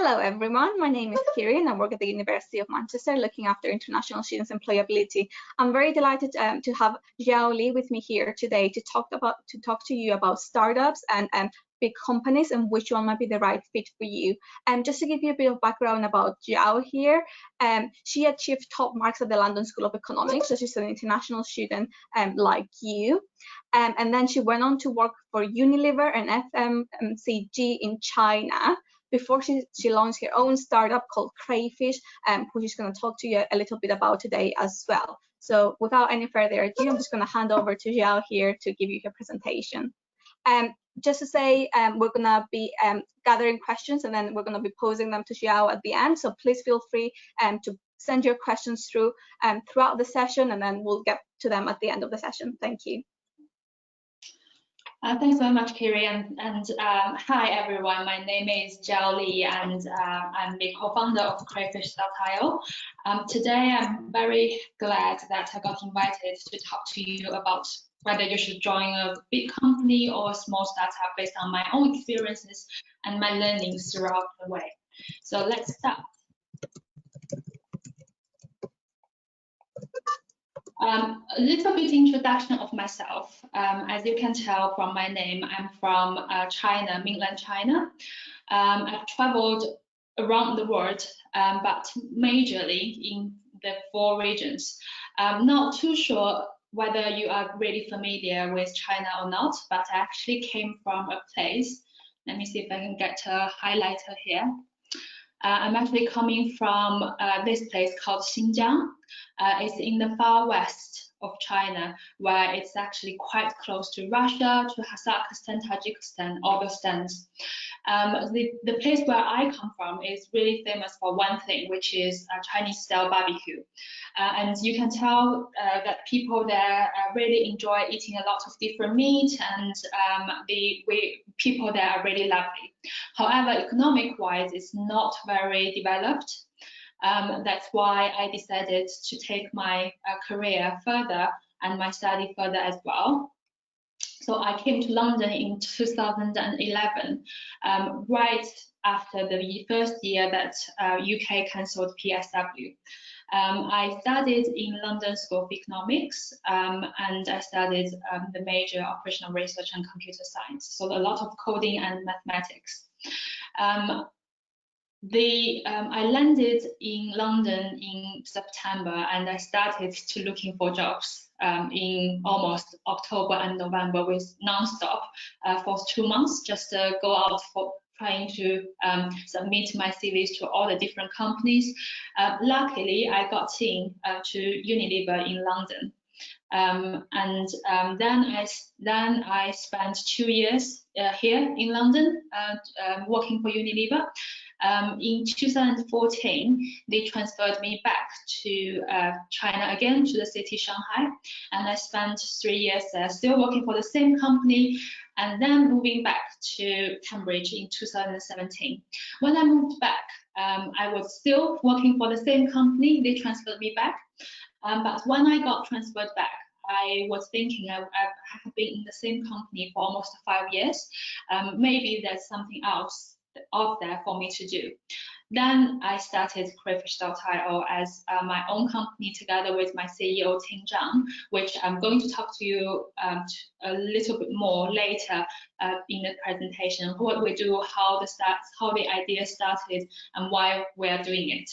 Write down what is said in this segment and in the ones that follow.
Hello everyone, my name is Kiri and I work at the University of Manchester looking after international students' employability. I'm very delighted to have Jiao Li with me here today to talk to you about startups and big companies and which one might be the right fit for you. Just to give you a bit of background about Jiao here, she achieved top marks at the London School of Economics, so she's an international student like you. And then she went on to work for Unilever and FMCG in China before she launched her own startup called Crayfish, which she's going to talk to you a little bit about today as well. So without any further ado, I'm just going to hand over to Jiao here to give you her presentation. Just to say, we're going to be gathering questions and then we're going to be posing them to Jiao at the end. So please feel free to send your questions through throughout the session, and then we'll get to them at the end of the session. Thank you. Thanks very much, Kiri, and hi everyone. My name is Jiao Li, and I'm the co-founder of Crayfish.io. Today, I'm very glad that I got invited to talk to you about whether you should join a big company or a small startup based on my own experiences and my learnings throughout the way. So let's start. A little bit introduction of myself. As you can tell from my name, I'm from China, mainland China. I've traveled around the world, but majorly in the 4 regions. I'm not too sure whether you are really familiar with China or not, but I actually came from a place. Let me see if I can get a highlighter here. I'm actually coming from this place called Xinjiang. It's in the far west of China, where it's actually quite close to Russia, to Kazakhstan, Tajikistan, all those stands. The place where I come from is really famous for one thing, which is Chinese-style barbecue. And you can tell that people there really enjoy eating a lot of different meat, and people there are really lovely. However, economic-wise, it's not very developed. That's why I decided to take my career further and my study further as well. So I came to London in 2011, right after the first year that UK cancelled PSW. I studied in London School of Economics, and I studied the major operational research and computer science, so a lot of coding and mathematics. I landed in London in September, and I started to looking for jobs in almost October and November with non-stop for 2 months, just go out for trying to submit my CVs to all the different companies. Luckily, I got in to Unilever in London. Then I spent 2 years here in London working for Unilever. In 2014, they transferred me back to China again, to the city Shanghai, and I spent 3 years there, still working for the same company, and then moving back to Cambridge in 2017. When I moved back, I was still working for the same company. They transferred me back, but when I got transferred back, I was thinking I have been in the same company for almost 5 years. Maybe there's something else out there for me to do. Then I started Crayfish.io as my own company together with my CEO Ting Zhang, which I'm going to talk to you a little bit more later in the presentation. What we do, how the idea started, and why we are doing it.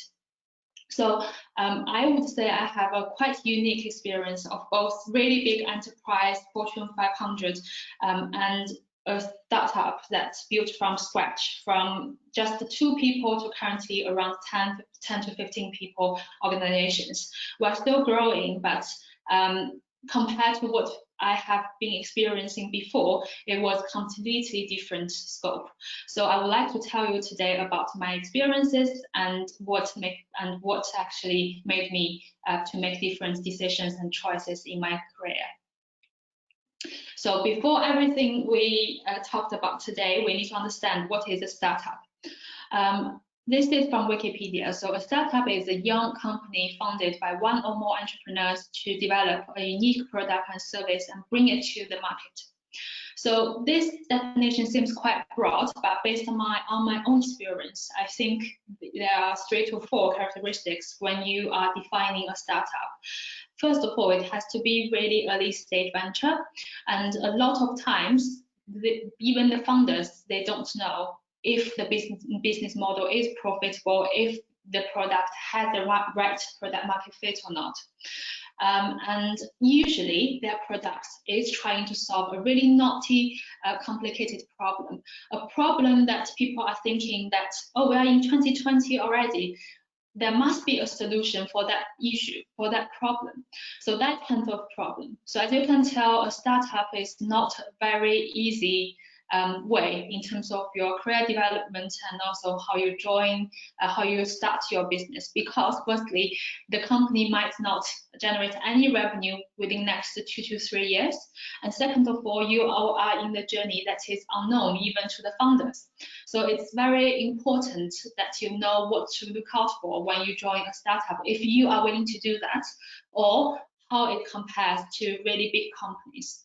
So I would say I have a quite unique experience of both really big enterprise, Fortune 500, and a startup that's built from scratch, from just 2 people to currently around 10 to 15 people organizations. We're still growing, but compared to what I have been experiencing before, it was completely different scope. So I would like to tell you today about my experiences and what actually made me to make different decisions and choices in my career. So before everything we talked about today, we need to understand what is a startup. This is from Wikipedia. So a startup is a young company founded by 1 or more entrepreneurs to develop a unique product and service and bring it to the market. So this definition seems quite broad, but based on my own experience, I think there are 3 to 4 characteristics when you are defining a startup. First of all, it has to be really early stage venture, and a lot of times, even the founders, they don't know if the business model is profitable, if the product has the right product market fit or not. And usually their product is trying to solve a really knotty, complicated problem, a problem that people are thinking that, oh, we are in 2020 already. There must be a solution for that issue, for that problem. So that kind of problem. So as you can tell, a startup is not very easy way in terms of your career development and also how you join, how you start your business. Because firstly, the company might not generate any revenue within next 2 to 3 years. And second of all, you are in the journey that is unknown even to the founders. So it's very important that you know what to look out for when you join a startup, if you are willing to do that, or how it compares to really big companies.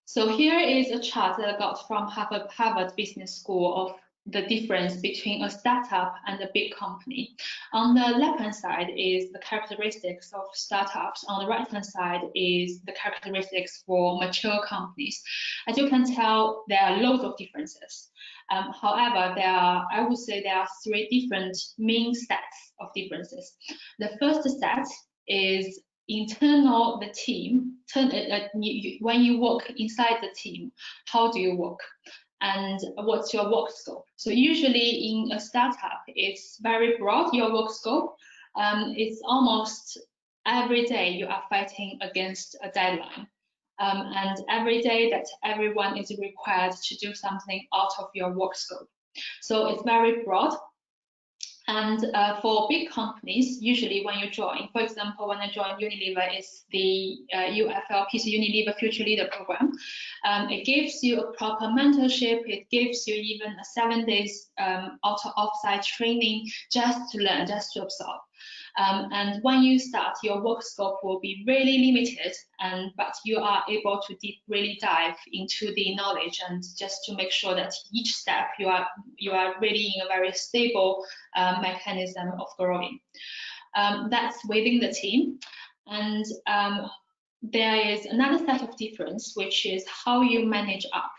So here is a chart that I got from Harvard Business School of the difference between a startup and a big company. On the left-hand side is the characteristics of startups. On the right-hand side is the characteristics for mature companies. As you can tell, there are loads of differences. However, I would say there are 3 different main sets of differences. The first set is internal, the team. When you work inside the team, how do you work? And what's your work scope? So usually in a startup, it's very broad, your work scope. It's almost every day you are fighting against a deadline. And every day that everyone is required to do something out of your work scope. So it's very broad. And for big companies, usually when you join, for example, when I joined Unilever, it's the UFLPC Unilever Future Leader Program. It gives you a proper mentorship. It gives you even a 7 days offsite training just to learn, just to absorb. And when you start, your work scope will be really limited, but you are able to really dive into the knowledge and just to make sure that each step you are really in a very stable mechanism of growing. That's within the team. And there is another set of difference, which is how you manage up.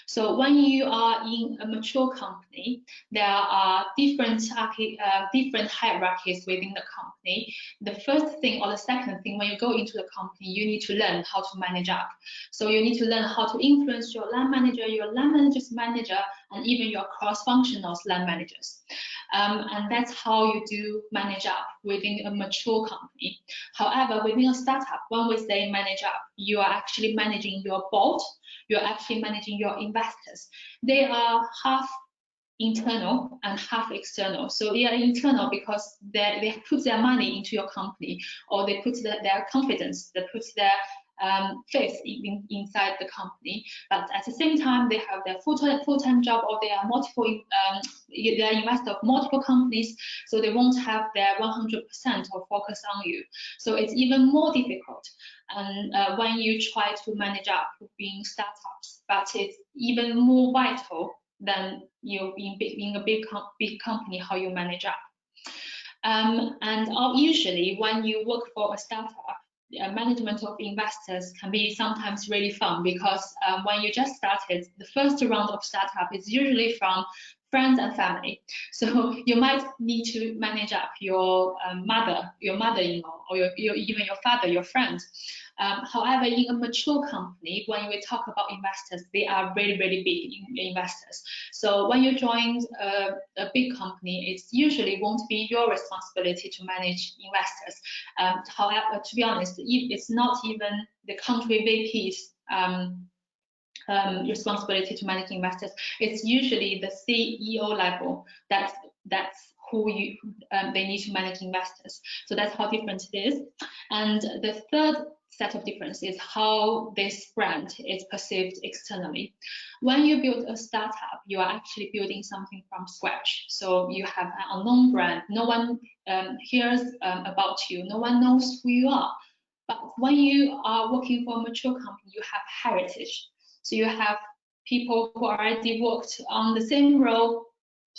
So when you are in a mature company, there are different hierarchies within the company. The first thing or the second thing, when you go into the company, you need to learn how to manage up. So you need to learn how to influence your line manager, your line manager's manager, and even your cross-functional line managers. And that's how you do manage up within a mature company. However, within a startup, when we say manage up, you are actually managing your board, you're actually managing your investors. They are half internal and half external. So they are internal because they put their money into your company, or they put their confidence, they put their faith inside the company. But at the same time, they have their full-time job, or they are they are investors of multiple companies, so they won't have their 100% of focus on you. So it's even more difficult. And when you try to manage up being startups, but it's even more vital than being a big company, how you manage up. And usually when you work for a startup, management of investors can be sometimes really fun, because when you just started, the first round of startup is usually from friends and family. So you might need to manage up your mother-in-law, or even your father, your friends. However, in a mature company, when we talk about investors, they are really, really big investors. So when you join a big company, it usually won't be your responsibility to manage investors. However, to be honest, it's not even the country VP's responsibility to manage investors. It's usually the CEO level that's who they need to manage investors. So that's how different it is. And the third set of difference is how this brand is perceived externally. When you build a startup, you are actually building something from scratch. So you have an unknown brand. No one hears about you. No one knows who you are. But when you are working for a mature company, you have heritage. So you have people who already worked on the same role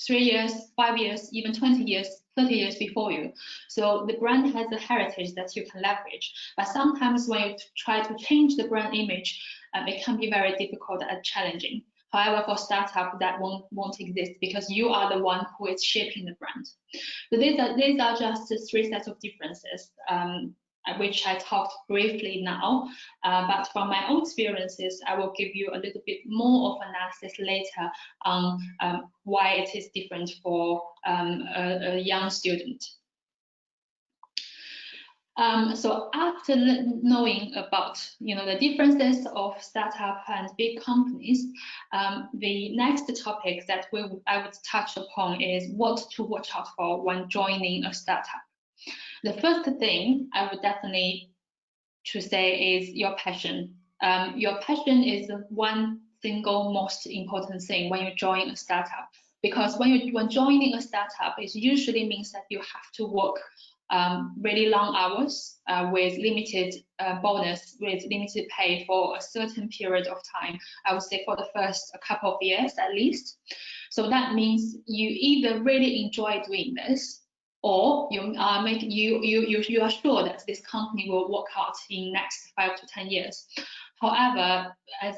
3 years, 5 years, even 20 years, 30 years before you. So the brand has a heritage that you can leverage. But sometimes when you try to change the brand image, it can be very difficult and challenging. However, for startup, that won't exist because you are the one who is shaping the brand. So these are just the 3 sets of differences, which I talked briefly now. But from my own experiences, I will give you a little bit more of analysis later on why it is different for a young student. So after knowing about the differences of startup and big companies, the next topic that I would touch upon is what to watch out for when joining a startup. The first thing I would definitely to say is your passion. Your passion is the one single most important thing when you join a startup, because when joining a startup, it usually means that you have to work really long hours with limited bonus, with limited pay for a certain period of time. I would say for the first couple of years at least. So that means you either really enjoy doing this, or you are sure that this company will work out in next 5 to 10 years. However, as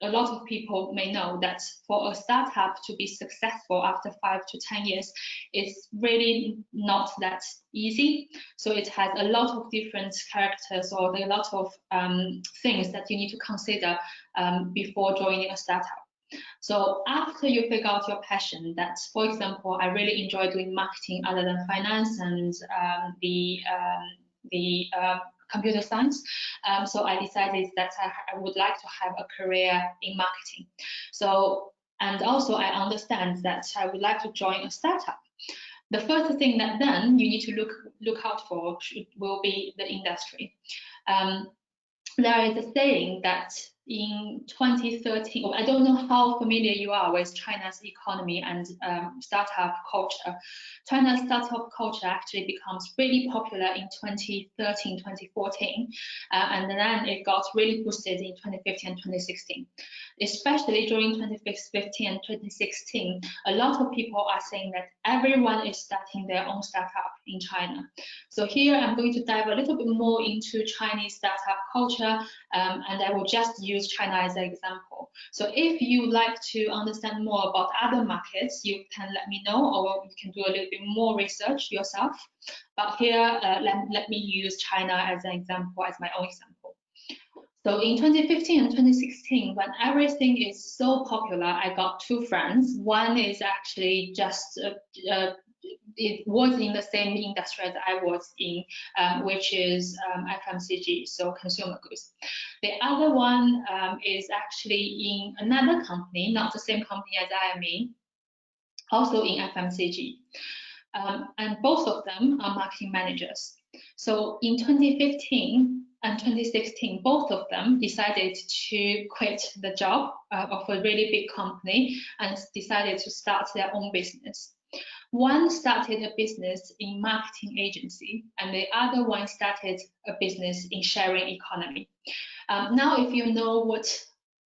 a lot of people may know, that for a startup to be successful after 5 to 10 years, it's really not that easy. So it has a lot of different characters or a lot of things that you need to consider before joining a startup. So after you figure out your passion, that, for example, I really enjoy doing marketing other than finance and computer science. So I decided that I would like to have a career in marketing. So, and also I understand that I would like to join a startup. The first thing that then you need to look out for will be the industry. There is a saying that in 2013, I don't know how familiar you are with China's economy and startup culture. China's startup culture actually becomes really popular in 2013, 2014, and then it got really boosted in 2015 and 2016. Especially during 2015 and 2016, a lot of people are saying that everyone is starting their own startup in China. So here I'm going to dive a little bit more into Chinese startup culture, and I will just use China as an example. So if you would like to understand more about other markets, you can let me know, or you can do a little bit more research yourself. But here, let me use China as an example, as my own example. So in 2015 and 2016, when everything is so popular, I got 2 friends. One is actually just it was in the same industry as I was in, which is FMCG, so consumer goods. The other one is actually in another company, not the same company as I am in, also in FMCG. And both of them are marketing managers. So in 2015 and 2016, both of them decided to quit the job of a really big company and decided to start their own business. One started a business in marketing agency, and the other one started a business in sharing economy. Now, if you know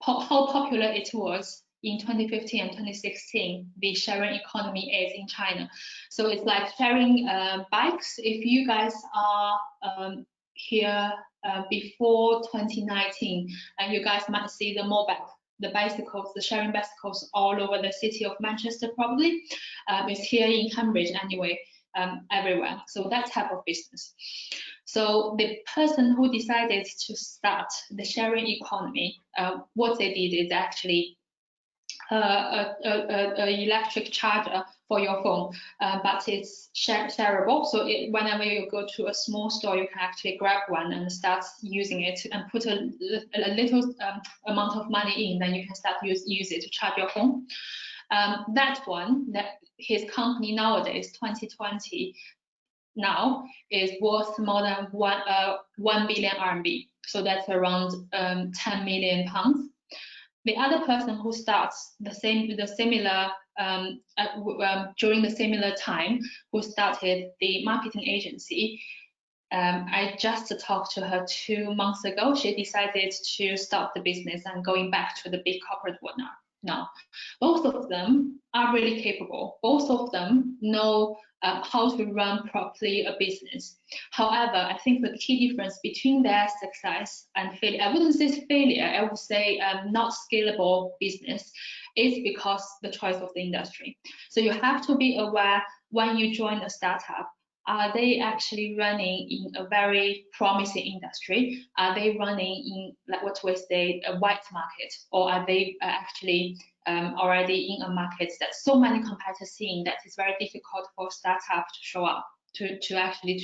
how popular it was in 2015 and 2016, the sharing economy is in China. So it's like sharing bikes. If you guys are here before 2019, and you guys might see the mobile, the bicycles, the sharing bicycles all over the city of Manchester probably. It's here in Cambridge anyway, everywhere. So that type of business. So the person who decided to start the sharing economy, what they did is actually an electric charger for your phone, but it's shareable. So whenever you go to a small store, you can actually grab one and start using it and put a little amount of money in, then you can start use it to charge your phone. That one, his company nowadays, 2020 now, is worth more than 1 billion RMB. So that's around 10 million pounds. The other person who starts during the similar time, who started the marketing agency, I just talked to her 2 months ago. She decided to stop the business and going back to the big corporate world now. Both of them are really capable. Both of them know how to run properly a business. However, I think the key difference between their success and failure, I wouldn't say failure, I would say not scalable business, is because the choice of the industry. So you have to be aware when you join a startup, are they actually running in a very promising industry? Are they running in, like what we say, a white market, or are they actually already in a market that so many competitors seeing that it's very difficult for a startup to show up, to actually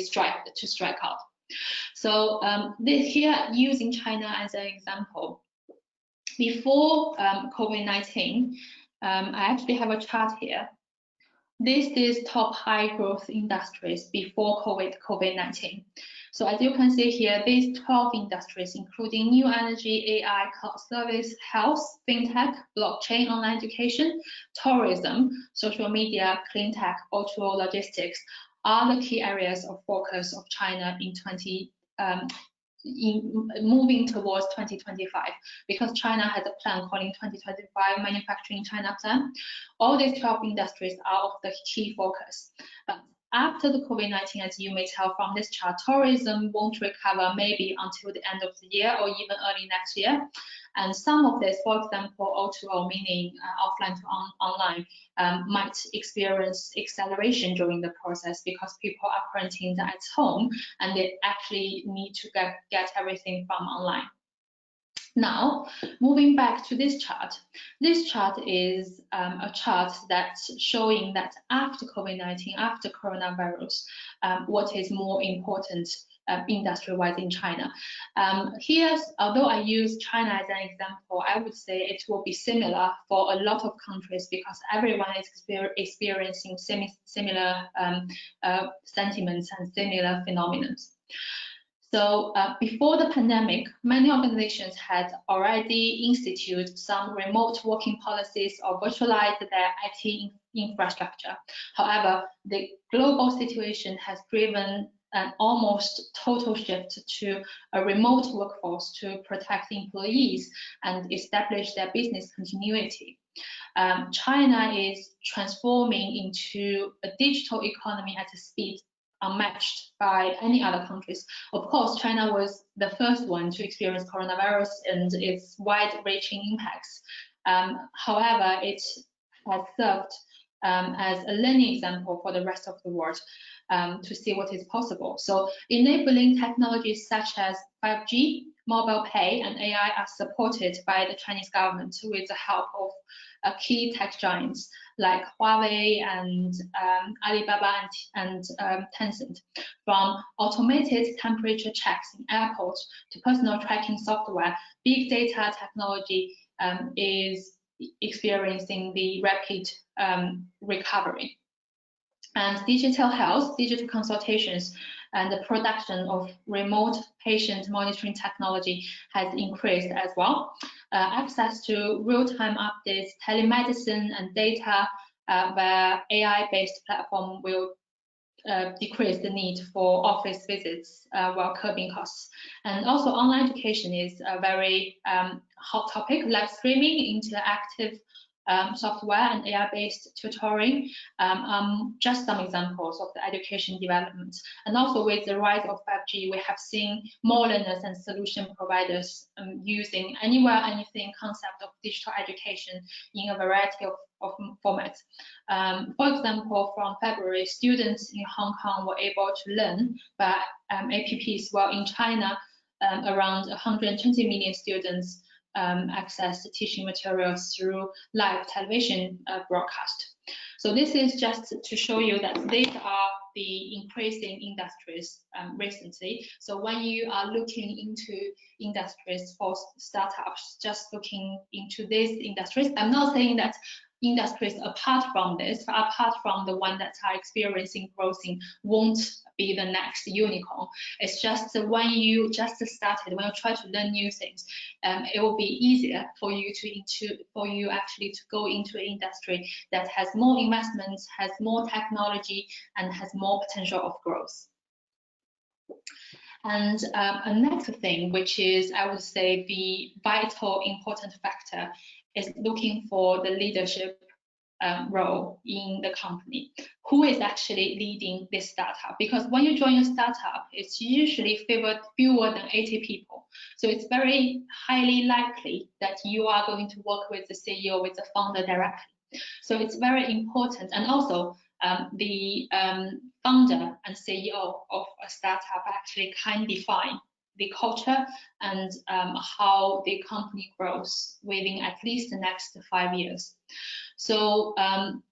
strike out. So here, using China as an example, before COVID-19, I actually have a chart here. This is top high growth industries before COVID-19. So as you can see here, these 12 industries, including new energy, AI, cloud service, health, fintech, blockchain, online education, tourism, social media, clean tech, auto logistics, are the key areas of focus of China in moving towards 2025, because China has a plan calling 2025 Manufacturing China Plan. All these 12 industries are of the key focus. But after the COVID-19, as you may tell from this chart, tourism won't recover maybe until the end of the year or even early next year. And some of this, for example, O2O, meaning offline to online, might experience acceleration during the process because people are quarantined at home and they actually need to get everything from online. Now, moving back to this chart is a chart that's showing that after COVID-19, after coronavirus, what is more important industry-wise in China. Here, although I use China as an example, I would say it will be similar for a lot of countries because everyone is experiencing similar sentiments and similar phenomena. So before the pandemic, many organizations had already instituted some remote working policies or virtualized their IT infrastructure. However, the global situation has driven an almost total shift to a remote workforce to protect employees and establish their business continuity. China is transforming into a digital economy at a speed unmatched by any other countries. Of course, China was the first one to experience coronavirus and its wide-reaching impacts. However, it has served as a learning example for the rest of the world to see what is possible. So enabling technologies such as 5G, mobile pay, and AI are supported by the Chinese government with the help of key tech giants like Huawei and Alibaba and Tencent. From automated temperature checks in airports to personal tracking software, big data technology is experiencing the rapid recovery. And digital health, digital consultations, and the production of remote patient monitoring technology has increased as well. Access to real-time updates, telemedicine, and data where AI-based platform will decrease the need for office visits while curbing costs. And also online education is a very hot topic, live streaming, interactive software and AI-based tutoring, just some examples of the education development. And also with the rise of 5G, we have seen more learners and solution providers using anywhere, anything concept of digital education in a variety of formats. For example, from February, students in Hong Kong were able to learn by apps, while in China, around 120 million students access the teaching materials through live television broadcast. So this is just to show you that these are the increasing industries recently. So when you are looking into industries for startups, just looking into these industries, I'm not saying that industries apart from this, apart from the one that are experiencing growth, won't be the next unicorn. It's just when you just started, when you try to learn new things, it will be easier for you actually to go into an industry that has more investments, has more technology, and has more potential of growth. And a next thing, which is, I would say, the vital important factor, is looking for the leadership role in the company. Who is actually leading this startup? Because when you join a startup, it's usually fewer than 80 people. So it's very highly likely that you are going to work with the CEO, with the founder directly. So it's very important. And also, the founder and CEO of a startup actually can define the culture and how the company grows within at least the next 5 years. So on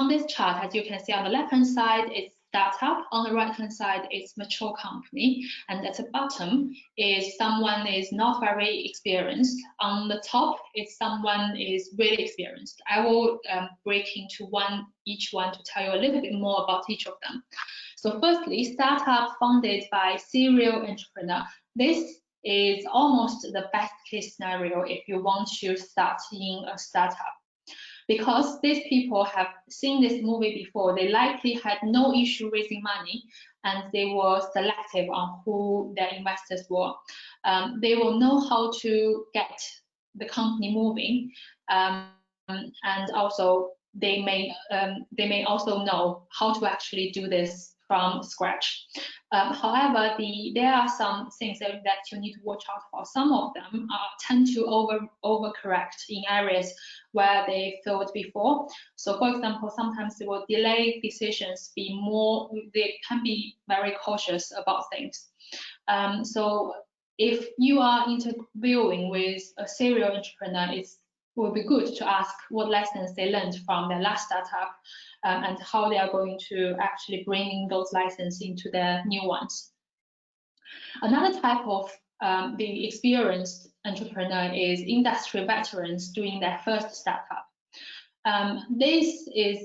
this chart, as you can see on the left-hand side, it's startup. On the right-hand side, it's mature company. And at the bottom is someone is not very experienced. On the top, it's someone is really experienced. I will break into each one to tell you a little bit more about each of them. So firstly, startup funded by serial entrepreneur. This is almost the best case scenario if you want to start in a startup, because these people have seen this movie before. They likely had no issue raising money, and they were selective on who their investors were. They will know how to get the company moving, and also they may also know how to actually do this from scratch. However, there are some things that you need to watch out for. Some of them tend to overcorrect in areas where they failed before. So, for example, sometimes they will delay decisions, they can be very cautious about things. So, if you are interviewing with a serial entrepreneur, it will be good to ask what lessons they learned from their last startup, and how they are going to actually bring in those lessons into their new ones. Another type of the experienced entrepreneur is industry veterans doing their first startup. This is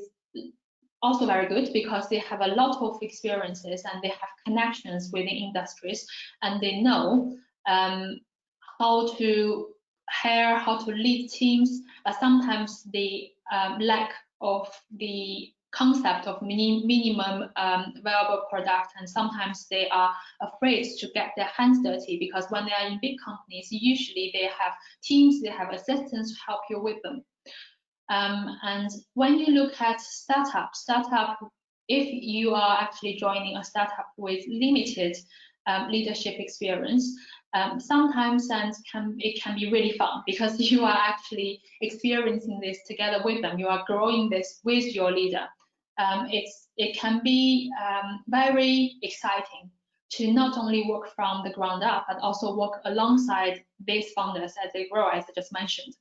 also very good because they have a lot of experiences and they have connections within industries, and they know how to hire, how to lead teams. Sometimes the lack of the concept of minimum viable product, and sometimes they are afraid to get their hands dirty, because when they are in big companies, usually they have teams, they have assistants to help you with them. And when you look at startup, if you are actually joining a startup with limited leadership experience, sometimes it can be really fun, because you are actually experiencing this together with them. You are growing this with your leader. It can be very exciting to not only work from the ground up, but also work alongside these founders as they grow, as I just mentioned.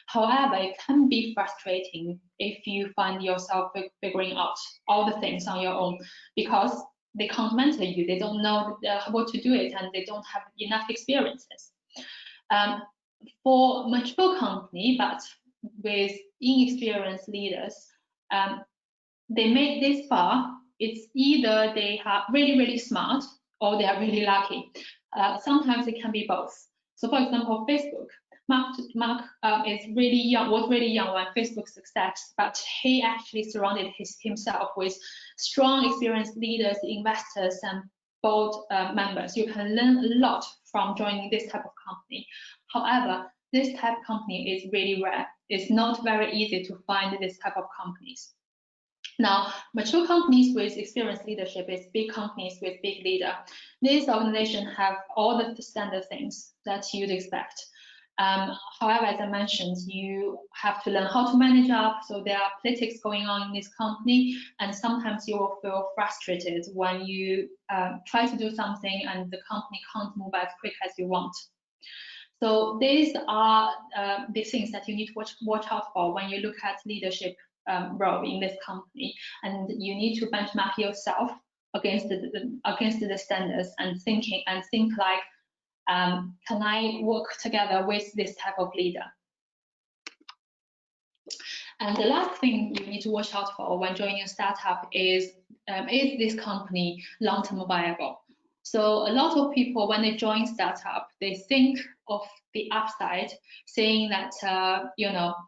However, it can be frustrating if you find yourself figuring out all the things on your own, because they can't mentor you, they don't know what to do it, and they don't have enough experiences. For mature company, but with inexperienced leaders, they make this far, it's either they are really, really smart or they are really lucky. Sometimes it can be both. So for example, Facebook, Mark is really young, was really young when Facebook success, but he actually surrounded himself with strong, experienced leaders, investors, and board members. You can learn a lot from joining this type of company. However, this type of company is really rare. It's not very easy to find this type of companies. Now, mature companies with experienced leadership is big companies with big leader. These organizations have all the standard things that you'd expect. However, as I mentioned, you have to learn how to manage up. So there are politics going on in this company, and sometimes you will feel frustrated when you try to do something and the company can't move as quick as you want. So these are the things that you need to watch out for when you look at leadership role in this company, and you need to benchmark yourself against the standards and think like, can I work together with this type of leader? And the last thing you need to watch out for when joining a startup is this company long-term viable? So a lot of people, when they join startup, they think of the upside, saying that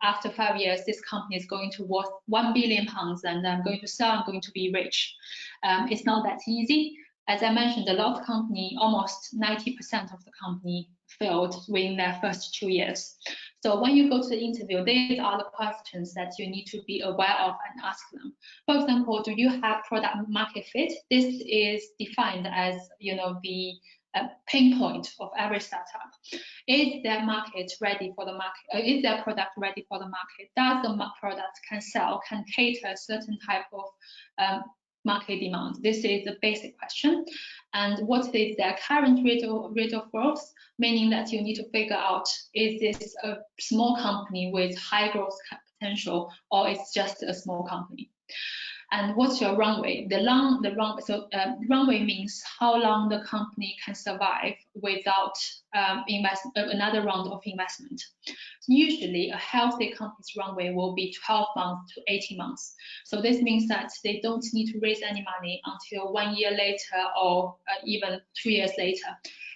after 5 years, this company is going to worth £1 billion, and I'm going to sell, I'm going to be rich. It's not that easy. As I mentioned, a lot of company, almost 90% of the company failed within their first 2 years. So when you go to the interview, these are the questions that you need to be aware of and ask them. For example, do you have product market fit? This is defined as the pain point of every startup. Is their market ready for the market? Is their product ready for the market? Does the product can sell, can cater a certain type of market demand? This is a basic question. And what is their current rate of growth? Meaning that you need to figure out, is this a small company with high growth potential, or it's just a small company? And what's your runway? Runway means how long the company can survive without another round of investment. Usually, a healthy company's runway will be 12 months to 18 months. So this means that they don't need to raise any money until 1 year later, or even 2 years later.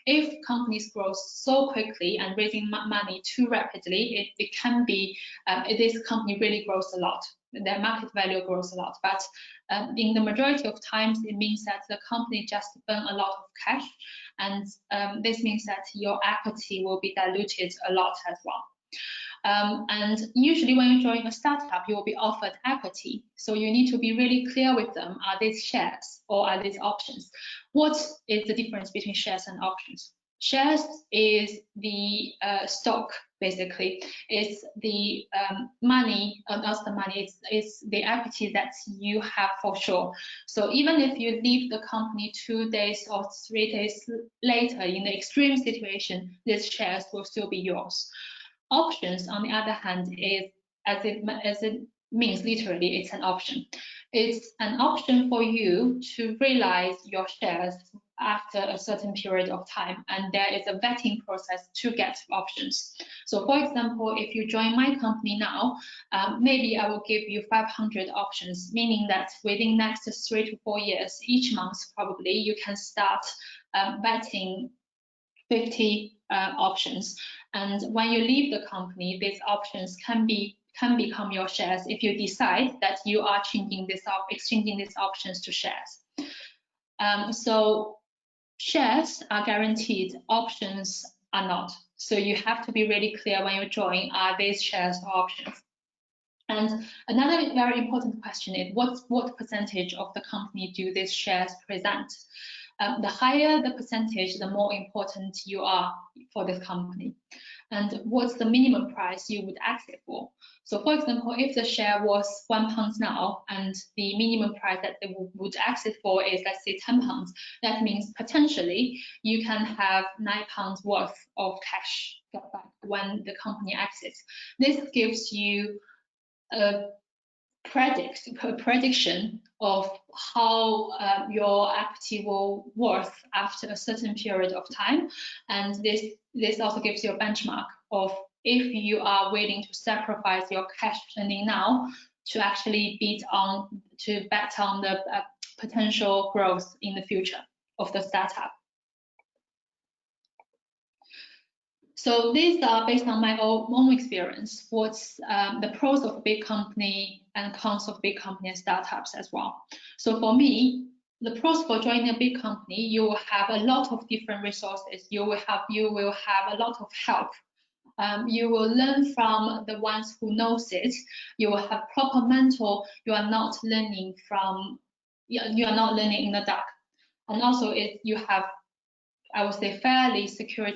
If companies grow so quickly and raising money too rapidly, it can be this company really grows a lot. Their market value grows a lot, but in the majority of times, it means that the company just burn a lot of cash, and this means that your equity will be diluted a lot as well. And usually when you join a startup, you will be offered equity. So you need to be really clear with them. Are these shares or are these options? What is the difference between shares and options? Shares is the stock, basically. It's the money, not the money, it's the equity that you have for sure. So even if you leave the company 2 days or 3 days later, in the extreme situation, these shares will still be yours. Options, on the other hand, is, as it means literally, it's an option. It's an option for you to realize your shares after a certain period of time, and there is a vetting process to get options. So for example, if you join my company now, maybe I will give you 500 options, meaning that within next 3 to 4 years, each month probably, you can start vetting 50 options. And when you leave the company, these options can become your shares if you decide that you are exchanging these options to shares. So shares are guaranteed, options are not. So you have to be really clear when you join, are these shares or options? And another very important question is, what percentage of the company do these shares present? The higher the percentage, the more important you are for this company. And what's the minimum price you would exit for? So for example, if the share was £1 now, and the minimum price that they would exit for is, let's say, £10, that means potentially you can have £9 worth of cash get back when the company exits. This gives you a prediction of how your equity will worth after a certain period of time, and this also gives you a benchmark of if you are willing to sacrifice your cash earning now to actually bet on the potential growth in the future of the startup. So these are based on my own experience. What's the pros of a big company and cons of big company and startups as well. So for me, the pros for joining a big company, you will have a lot of different resources. You will have a lot of help. You will learn from the ones who knows it. You will have proper mentor. You are not learning in the dark. And also, you have, I would say, fairly secure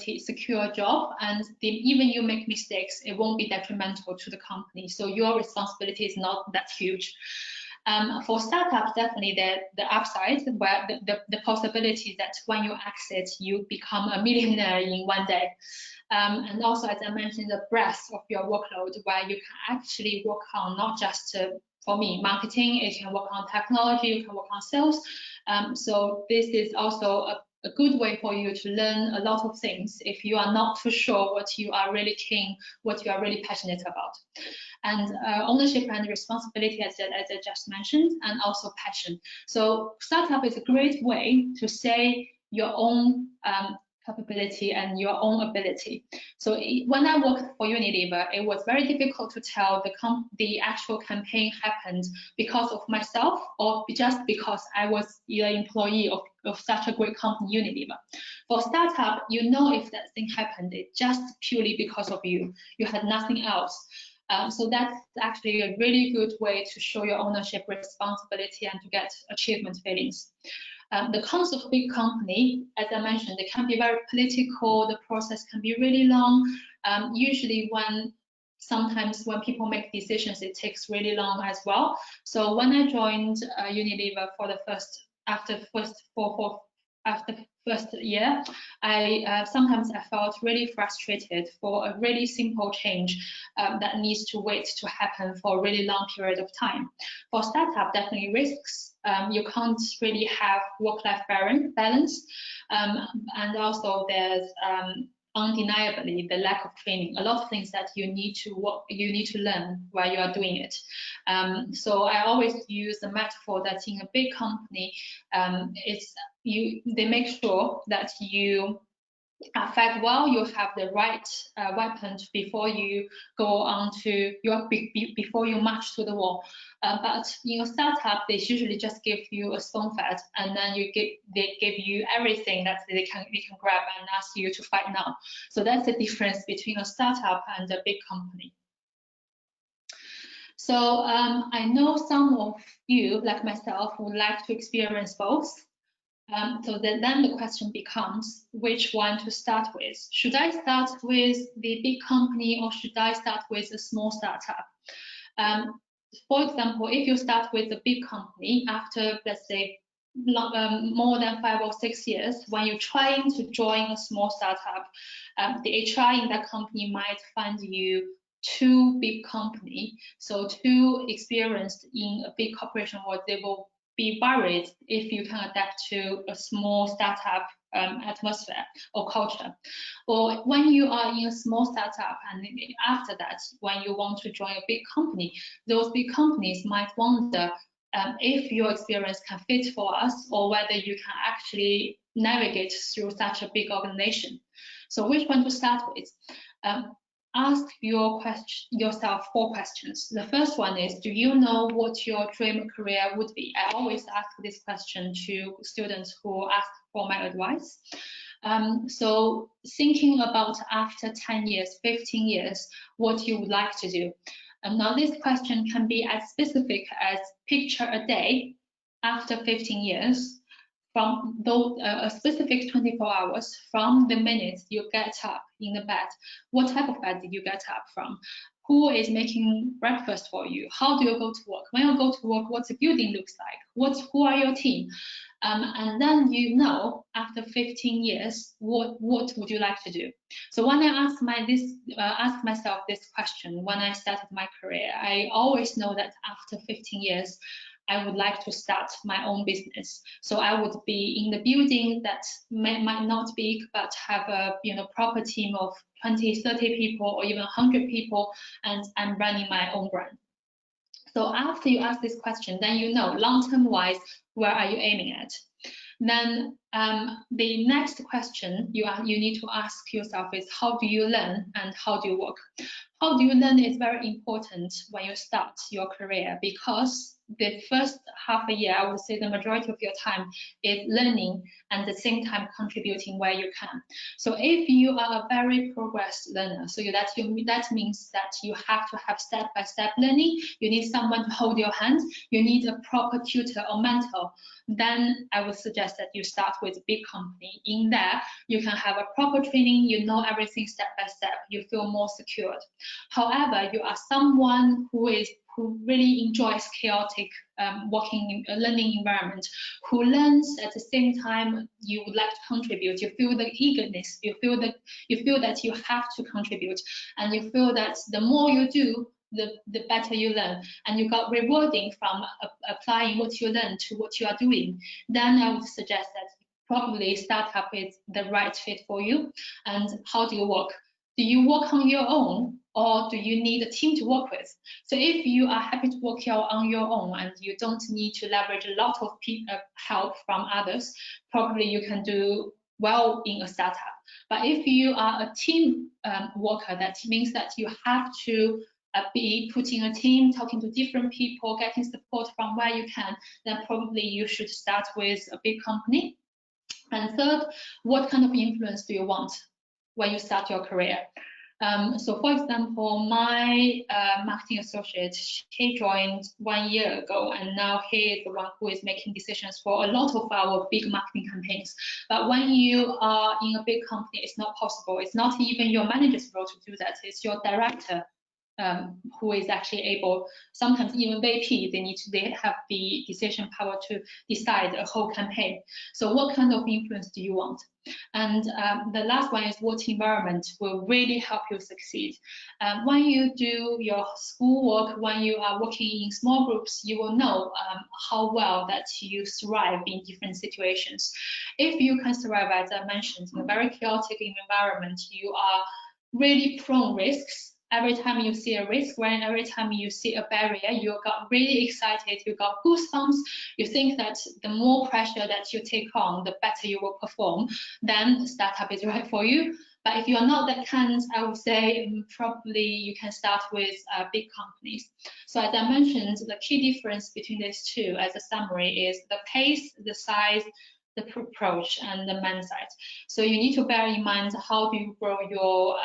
job, and even you make mistakes, it won't be detrimental to the company. So your responsibility is not that huge. For startups, definitely the upside, where the possibility that when you exit, you become a millionaire in 1 day. And also, as I mentioned, the breadth of your workload, where you can actually work on not just, for me, marketing, you can work on technology, you can work on sales. So this is also a good way for you to learn a lot of things if you are not for sure what you are really keen, what you are really passionate about. And ownership and responsibility, as I just mentioned, and also passion. So startup is a great way to say your own capability and your own ability. So when I worked for Unilever, it was very difficult to tell the actual campaign happened because of myself or just because I was an employee of such a great company, Unilever. For startup, you know if that thing happened, it's just purely because of you. You had nothing else. So that's actually a really good way to show your ownership, responsibility, and to get achievement feelings. The cons of big company, as I mentioned, they can be very political. The process can be really long. Usually sometimes when people make decisions, it takes really long as well. So when I joined Unilever after first year, sometimes I felt really frustrated for a really simple change that needs to wait to happen for a really long period of time. For startup, definitely risks. You can't really have work-life balance, and also there's undeniably the lack of training. A lot of things that you need to learn while you are doing it. So I always use the metaphor that in a big company, they make sure that you are fed well, you have the right weapons before you before you march to the wall. But in a startup, they usually just give you a spoon fed, and then they give you everything that they can grab and ask you to fight now. So that's the difference between a startup and a big company. So I know some of you, like myself, would like to experience both. So then the question becomes which one to start with. Should I start with the big company or should I start with a small startup? For example, if you start with a big company after, let's say, more than 5 or 6 years, when you're trying to join a small startup, the HR in that company might find you too big company, so too experienced in a big corporation, or they will be worried if you can adapt to a small startup atmosphere or culture. Or when you are in a small startup and after that, when you want to join a big company, those big companies might wonder if your experience can fit for us or whether you can actually navigate through such a big organization. So which one to start with? Ask yourself 4 questions. The first one is, do you know what your dream career would be? I always ask this question to students who ask for my advice. So thinking about after 10 years, 15 years, what you would like to do. Now this question can be as specific as picture a day after 15 years, from a specific 24 hours from the minute you get up in the bed. What type of bed did you get up from? Who is making breakfast for you? How do you go to work? When you go to work, what's the building looks like? Who are your team? And then you know after 15 years, what would you like to do? So when I ask myself this question when I started my career, I always know that after 15 years, I would like to start my own business. So I would be in the building that might not be big, but have a proper team of 20, 30 people or even 100 people, and I'm running my own brand. So after you ask this question, then you know long-term wise, where are you aiming at? Then the next question you need to ask yourself is, how do you learn and how do you work? How do you learn is very important when you start your career, because the first half a year, I would say the majority of your time is learning and at the same time contributing where you can. So if you are a very progressed learner, so that means that you have to have step-by-step learning, you need someone to hold your hand, you need a proper tutor or mentor, then I would suggest that you start with a big company. In there, you can have a proper training, you know everything step by step, you feel more secured. However, you are someone who really enjoys chaotic learning environment, who learns at the same time you would like to contribute. You feel the eagerness, you feel that you have to contribute, and you feel that the more you do, the better you learn, and you got rewarding from applying what you learn to what you are doing. Then I would suggest that probably startup is the right fit for you. And how do you work? Do you work on your own, or do you need a team to work with? So if you are happy to work on your own and you don't need to leverage a lot of help from others, probably you can do well in a startup. But if you are a team worker, that means that you have to be putting a team, talking to different people, getting support from where you can, then probably you should start with a big company. And third, what kind of influence do you want when you start your career? So for example, my marketing associate, he joined 1 year ago, and now he is the one who is making decisions for a lot of our big marketing campaigns. But when you are in a big company, it's not possible. It's not even your manager's role to do that. It's your director who is actually able, sometimes even VP, they have the decision power to decide a whole campaign. So what kind of influence do you want? And the last one is what environment will really help you succeed. When you do your schoolwork, when you are working in small groups, you will know how well that you thrive in different situations. If you can survive, as I mentioned, in a very chaotic environment, you are really prone risks. Every time you see a risk, when every time you see a barrier, you got really excited, you got goosebumps, you think that the more pressure that you take on, the better you will perform, then startup is right for you. But if you're not that kind, I would say probably you can start with big companies. So as I mentioned, the key difference between these two as a summary is the pace, the size, the approach, and the mindset. So you need to bear in mind, how do you grow your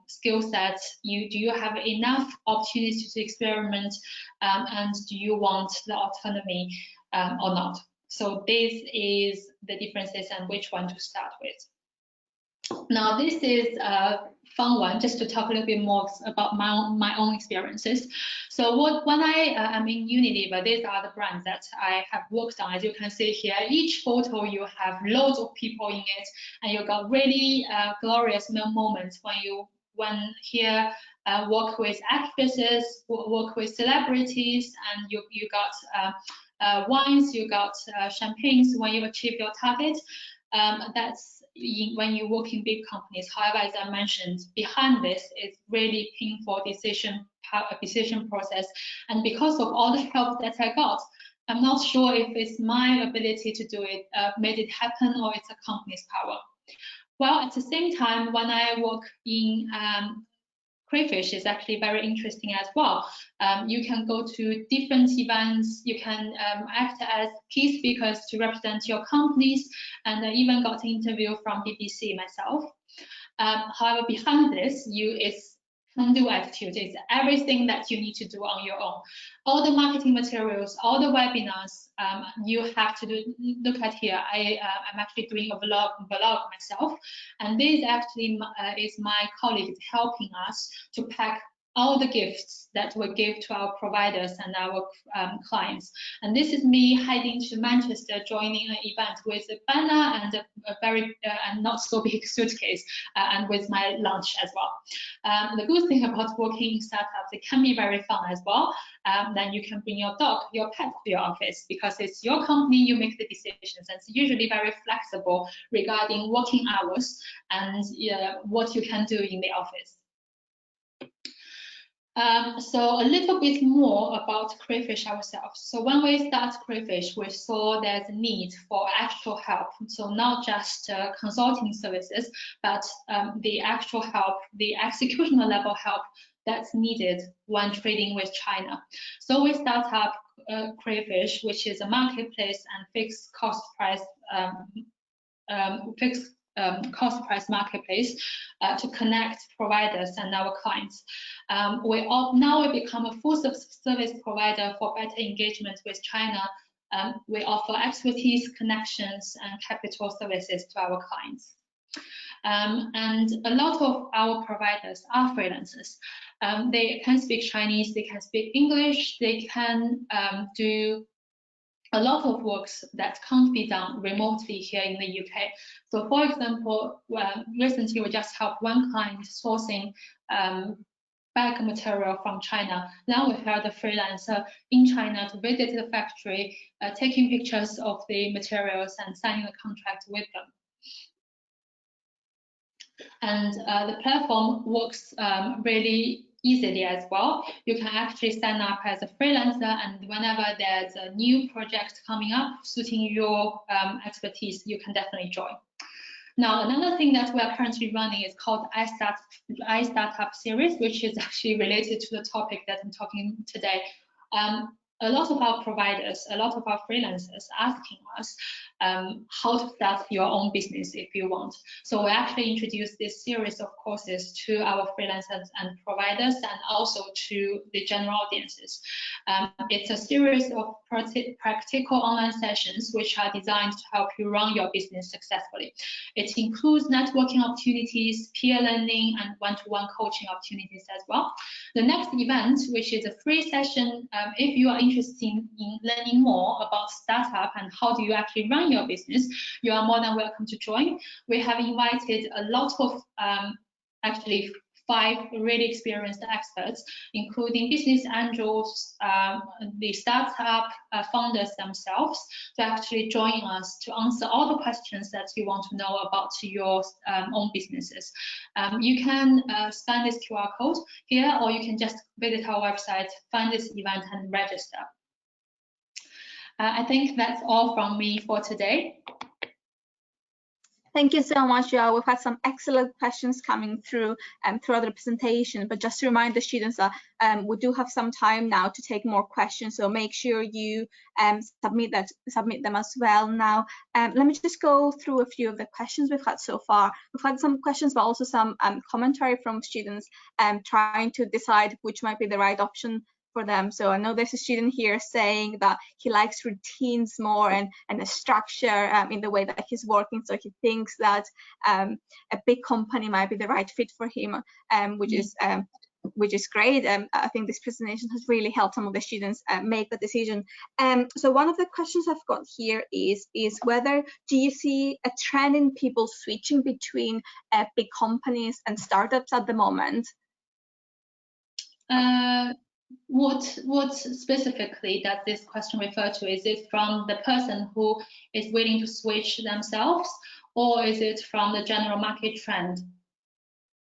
skill set? Do you have enough opportunities to experiment, and do you want the autonomy or not? So this is the differences and which one to start with. Now this is a fun one, just to talk a little bit more about my own experiences. So when I am in Unilever, these are the brands that I have worked on. As you can see here, each photo you have loads of people in it, and you got really glorious moments when here work with actresses, work with celebrities, and you got wines, you got champagnes when you achieve your target. That's when you work in big companies. However, as I mentioned, behind this is really painful decision process. And because of all the help that I got, I'm not sure if it's my ability to do it made it happen, or it's a company's power. Well, at the same time, when I work in Crayfish, is actually very interesting as well. You can go to different events, you can act as key speakers to represent your companies, and I even got an interview from BBC myself. However, behind this, it's can-do attitude. It's everything that you need to do on your own. All the marketing materials, all the webinars, you have to do. Look at here, I'm actually doing a vlog myself, and this actually is my colleague helping us to pack all the gifts that we give to our providers and our clients. And this is me heading to Manchester, joining an event with a banner and a very and not so big suitcase, and with my lunch as well. The good thing about working in startups, it can be very fun as well. Then you can bring your dog, your pet to your office, because it's your company, you make the decisions, and it's usually very flexible regarding working hours and what you can do in the office. So a little bit more about Crayfish ourselves. So when we start Crayfish, we saw there's a need for actual help. So not just consulting services, but the actual help, the executional level help that's needed when trading with China. So we start up Crayfish, which is a marketplace and fixed cost price marketplace to connect providers and our clients. Now we become a full service provider for better engagement with China. We offer expertise, connections, and capital services to our clients. And a lot of our providers are freelancers. They can speak Chinese, they can speak English, they can do a lot of works that can't be done remotely here in the UK. So for example, recently we just helped one client sourcing bag material from China. Then we hired a freelancer in China to visit the factory, taking pictures of the materials and signing a contract with them. And the platform works really easily as well. You can actually sign up as a freelancer, and whenever there's a new project coming up suiting your expertise, you can definitely join. Now, another thing that we are currently running is called iStartup series, which is actually related to the topic that I'm talking today. A lot of our providers, a lot of our freelancers asking us how to start your own business if you want. So we actually introduced this series of courses to our freelancers and providers, and also to the general audiences. It's a series of practical online sessions which are designed to help you run your business successfully. It includes networking opportunities, peer learning, and one-to-one coaching opportunities as well. The next event, which is a free session, if you are interested in learning more about startup and how do you actually run your business, you are more than welcome to join. We have invited a lot of actually 5 really experienced experts, including business angels, the startup founders themselves, to actually join us to answer all the questions that you want to know about your own businesses. You can scan this QR code here, or you can just visit our website, find this event, and register. I think that's all from me for today. Thank you so much, Jiao. We've had some excellent questions coming through throughout the presentation, but just to remind the students that we do have some time now to take more questions, so make sure you submit them as well now. Let me just go through a few of the questions we've had so far. We've had some questions, but also some commentary from students trying to decide which might be the right option for them. So I know there's a student here saying that he likes routines more and a structure in the way that he's working. So he thinks that a big company might be the right fit for him, which is great. I think this presentation has really helped some of the students make the decision. So one of the questions I've got here is whether do you see a trend in people switching between big companies and startups at the moment? What specifically does this question refer to? Is it from the person who is willing to switch themselves, or is it from the general market trend?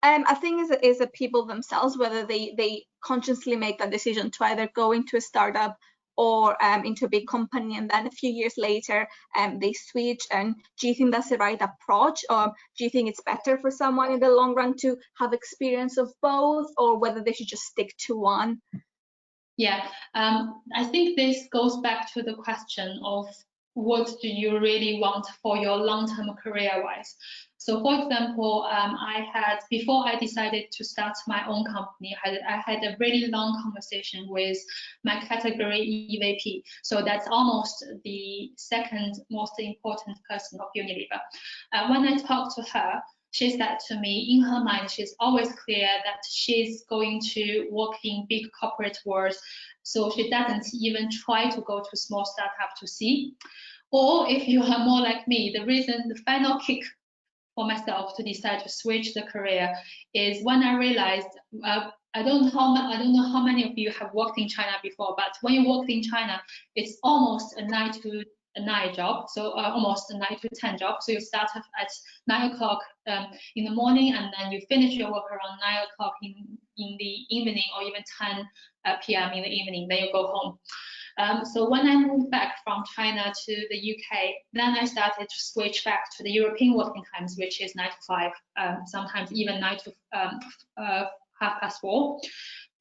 I think is the people themselves, whether they consciously make that decision to either go into a startup or into a big company, and then a few years later they switch. And do you think that's the right approach, or do you think it's better for someone in the long run to have experience of both, or whether they should just stick to one? Yeah, I think this goes back to the question of what do you really want for your long-term career-wise. So, for example, before I decided to start my own company, I had a really long conversation with my category EVP. So that's almost the second most important person of Unilever. When I talked to her, she said to me, in her mind, she's always clear that she's going to work in big corporate world, so she doesn't even try to go to small startup to see. Or if you are more like me, the final kick for myself to decide to switch the career is when I realized, I don't know how many of you have worked in China before, but when you worked in China, it's almost a 9 to 9 job, so almost a 9 to 10 job. So you start at 9 o'clock in the morning, and then you finish your work around 9 o'clock in the evening, or even 10 p.m. in the evening. Then you go home. So when I moved back from China to the UK, then I started to switch back to the European working times, which is 9 to 5, sometimes even 9 to 4:30.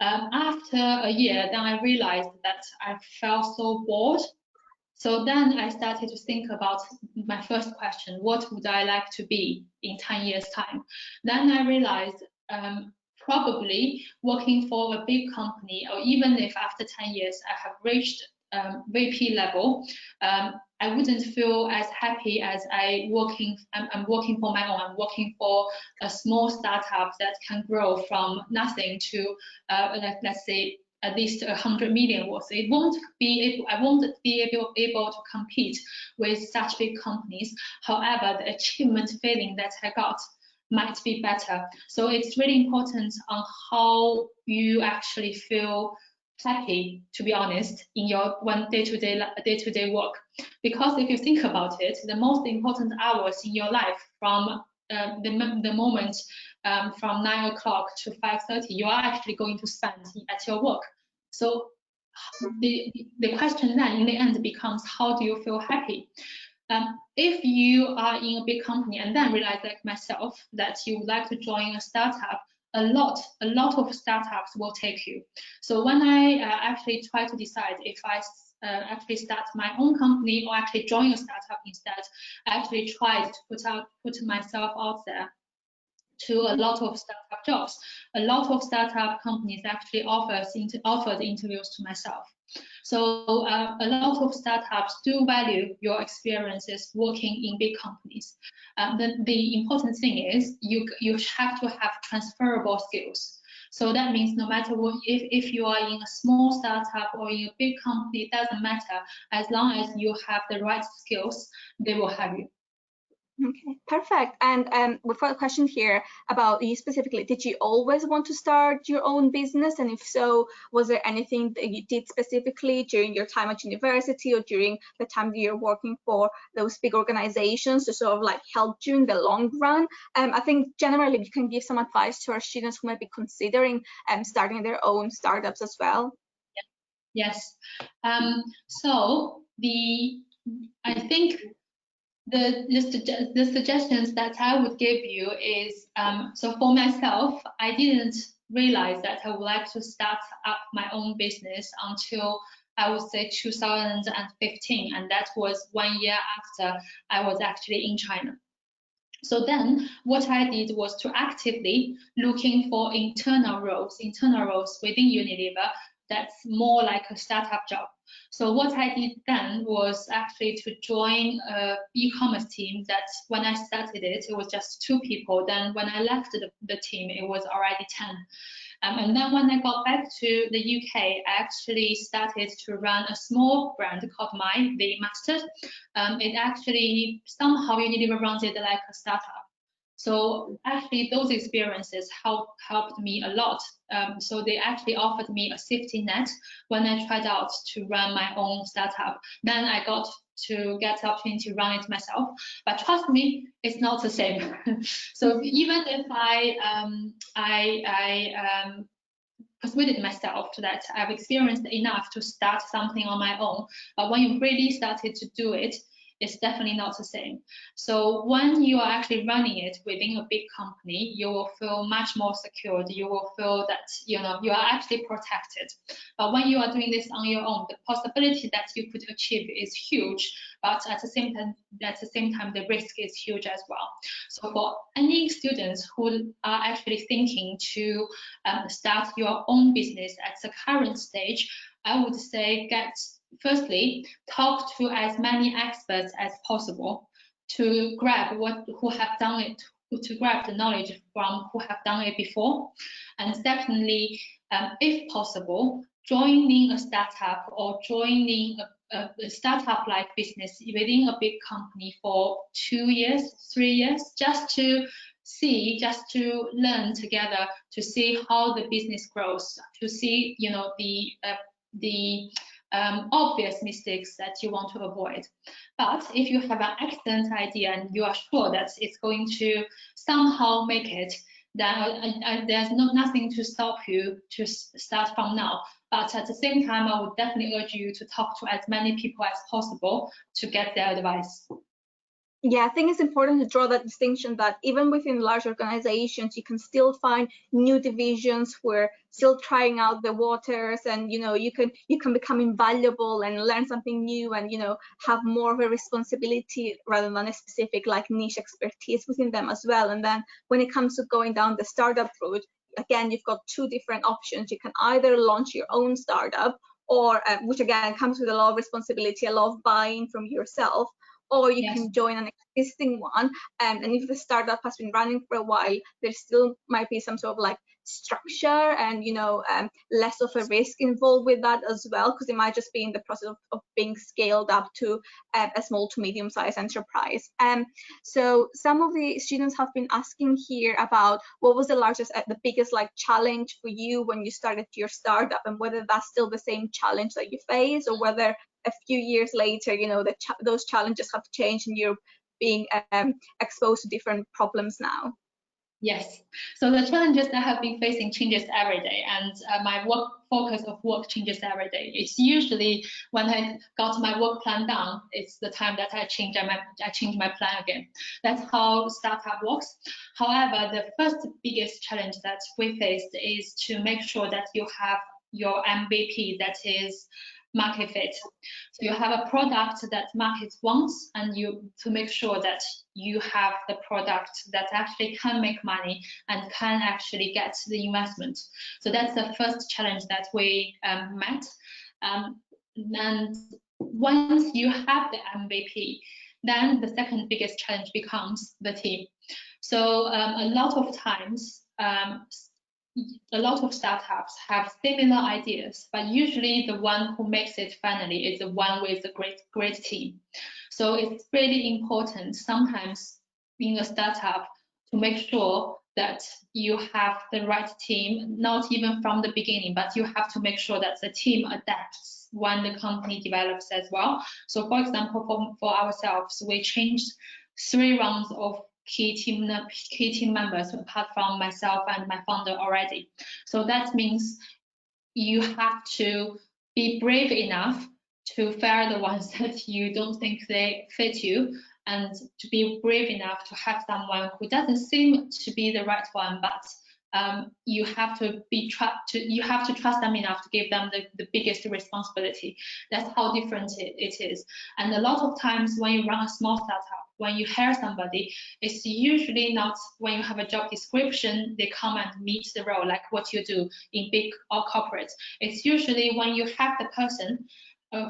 After a year, then I realized that I felt so bored. So then I started to think about my first question: what would I like to be in 10 years' time? Then I realized probably working for a big company, or even if after 10 years I have reached VP level, I wouldn't feel as happy as I'm working for my own. I'm working for a small startup that can grow from nothing to let's say at least 100 million worth. I won't be able to compete with such big companies. However, the achievement feeling that I got might be better. So it's really important on how you actually feel happy, to be honest, in your day-to-day work. Because if you think about it, the most important hours in your life from the moment from 9 o'clock to 5:30, you are actually going to spend at your work. So the question then in the end becomes, how do you feel happy? If you are in a big company and then realize, like myself, that you would like to join a startup, a lot of startups will take you. So when I actually try to decide if I actually start my own company or actually join a startup instead, I actually tried to put myself out there to a lot of startup jobs. A lot of startup companies actually offered interviews to myself. So a lot of startups do value your experiences working in big companies. The important thing is you have to have transferable skills. So that means no matter what, if you are in a small startup or in a big company, it doesn't matter. As long as you have the right skills, they will have you. Okay, perfect. And we've got a question here about you specifically. Did you always want to start your own business? And if so, was there anything that you did specifically during your time at university or during the time that you're working for those big organizations to sort of like help you in the long run? I think generally you can give some advice to our students who might be considering starting their own startups as well. Yes. So I think the suggestions that I would give you is, so for myself, I didn't realize that I would like to start up my own business until I would say 2015, and that was 1 year after I was actually in China. So then what I did was to actively looking for internal roles within Unilever that's more like a startup job. So what I did then was actually to join an e-commerce team that when I started it was just 2 people. Then when I left the team, it was already 10. And then when I got back to the UK, I actually started to run a small brand called the Mustard. It actually somehow Unilever runs it like a startup. So actually those experiences helped me a lot. So they actually offered me a safety net when I tried out to run my own startup. Then I got to get the opportunity to run it myself. But trust me, it's not the same. So even if I persuaded myself that I've experienced enough to start something on my own, but when you really started to do it, it's definitely not the same. So when you are actually running it within a big company, you will feel much more secured. You will feel that you are actually protected. But when you are doing this on your own, the possibility that you could achieve is huge. But at the same time, the risk is huge as well. So for any students who are actually thinking to start your own business at the current stage, I would say firstly, talk to as many experts as possible to grab who have done it, to grab the knowledge from who have done it before. And secondly, if possible, joining a startup or joining a startup-like business within a big company for 2 years, 3 years, just to learn together, to see how the business grows, to see the obvious mistakes that you want to avoid. But if you have an excellent idea and you are sure that it's going to somehow make it, then there's nothing to stop you to start from now. But at the same time, I would definitely urge you to talk to as many people as possible to get their advice. Yeah, I think it's important to draw that distinction that even within large organizations, you can still find new divisions who are still trying out the waters, and you can become invaluable and learn something new, and have more of a responsibility rather than a specific like niche expertise within them as well. And then when it comes to going down the startup route, again, you've got 2 different options. You can either launch your own startup, or which again comes with a lot of responsibility, a lot of buy-in from yourself, or you can join an existing one. And if the startup has been running for a while, there still might be some sort of like structure and less of a risk involved with that as well, because it might just be in the process of being scaled up to a small to medium-sized enterprise. So some of the students have been asking here about what was the biggest challenge for you when you started your startup, and whether that's still the same challenge that you face, or whether a few years later, those challenges have changed and you're being exposed to different problems now. Yes, so the challenges that I have been facing changes every day, and my focus of work changes every day. It's usually when I got my work plan done, it's the time that I change my plan again. That's how startup works. However, the first biggest challenge that we faced is to make sure that you have your MVP that is market fit. So you have a product that market wants, and to make sure that you have the product that actually can make money and can actually get the investment. So that's the first challenge that we met. And once you have the MVP, then the second biggest challenge becomes the team. So a lot of times, a lot of startups have similar ideas, but usually the one who makes it finally is the one with a great team. So it's really important sometimes in a startup to make sure that you have the right team, not even from the beginning, but you have to make sure that the team adapts when the company develops as well. So for example, for ourselves, we changed 3 rounds of key team members apart from myself and my founder already. So that means you have to be brave enough to fire the ones that you don't think they fit you, and to be brave enough to have someone who doesn't seem to be the right one, but you have to trust them enough to give them the biggest responsibility. That's how different it is. And a lot of times when you run a small startup, when you hire somebody, it's usually not when you have a job description, they come and meet the role like what you do in big or corporate. It's usually when you have the person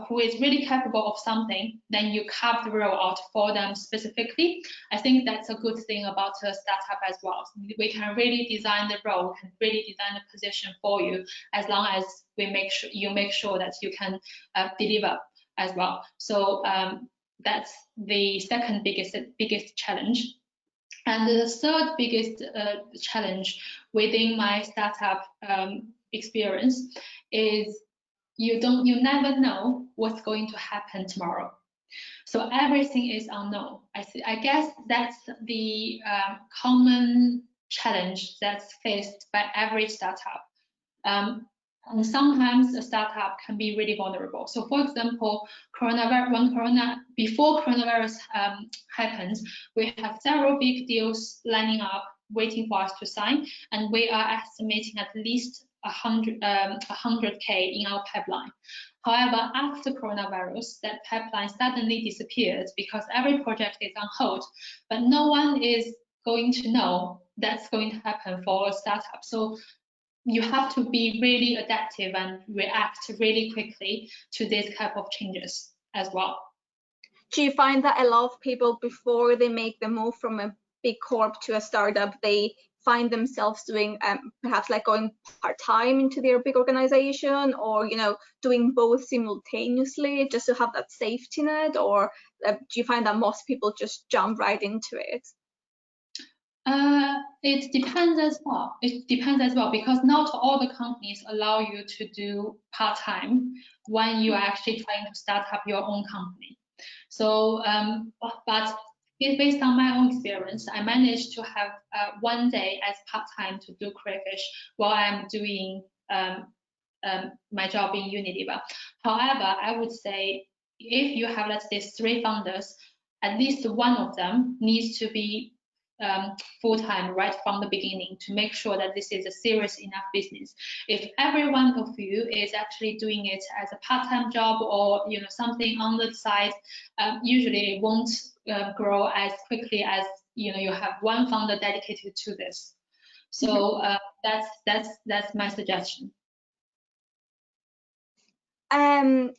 who is really capable of something, then you carve the role out for them specifically. I think that's a good thing about a startup as well. We can really design the role, we can really design the position for you, as long as we make sure that you can deliver as well. So that's the second biggest challenge. And the third biggest challenge within my startup experience is you never know what's going to happen tomorrow. So everything is unknown. I guess that's the common challenge that's faced by every startup. And sometimes a startup can be really vulnerable. So for example, before coronavirus happened, we have several big deals lining up, waiting for us to sign, and we are estimating at least 100K in our pipeline. However, after coronavirus, that pipeline suddenly disappeared because every project is on hold, but no one is going to know that's going to happen for a startup. So you have to be really adaptive and react really quickly to this type of changes as well. Do you find that a lot of people, before they make the move from a big corp to a startup, they find themselves doing perhaps like going part-time into their big organization, or doing both simultaneously just to have that safety net, or do you find that most people just jump right into it? It depends as well. It depends as well, because not all the companies allow you to do part-time when you are actually trying to start up your own company. So, but based on my own experience, I managed to have 1 day as part-time to do Crayfish while I'm doing my job in Unilever. However, I would say if you have, let's say, 3 founders, at least one of them needs to be full-time right from the beginning to make sure that this is a serious enough business. If every one of you is actually doing it as a part-time job or something on the side, usually it won't grow as quickly as you have one founder dedicated to this. So that's my suggestion.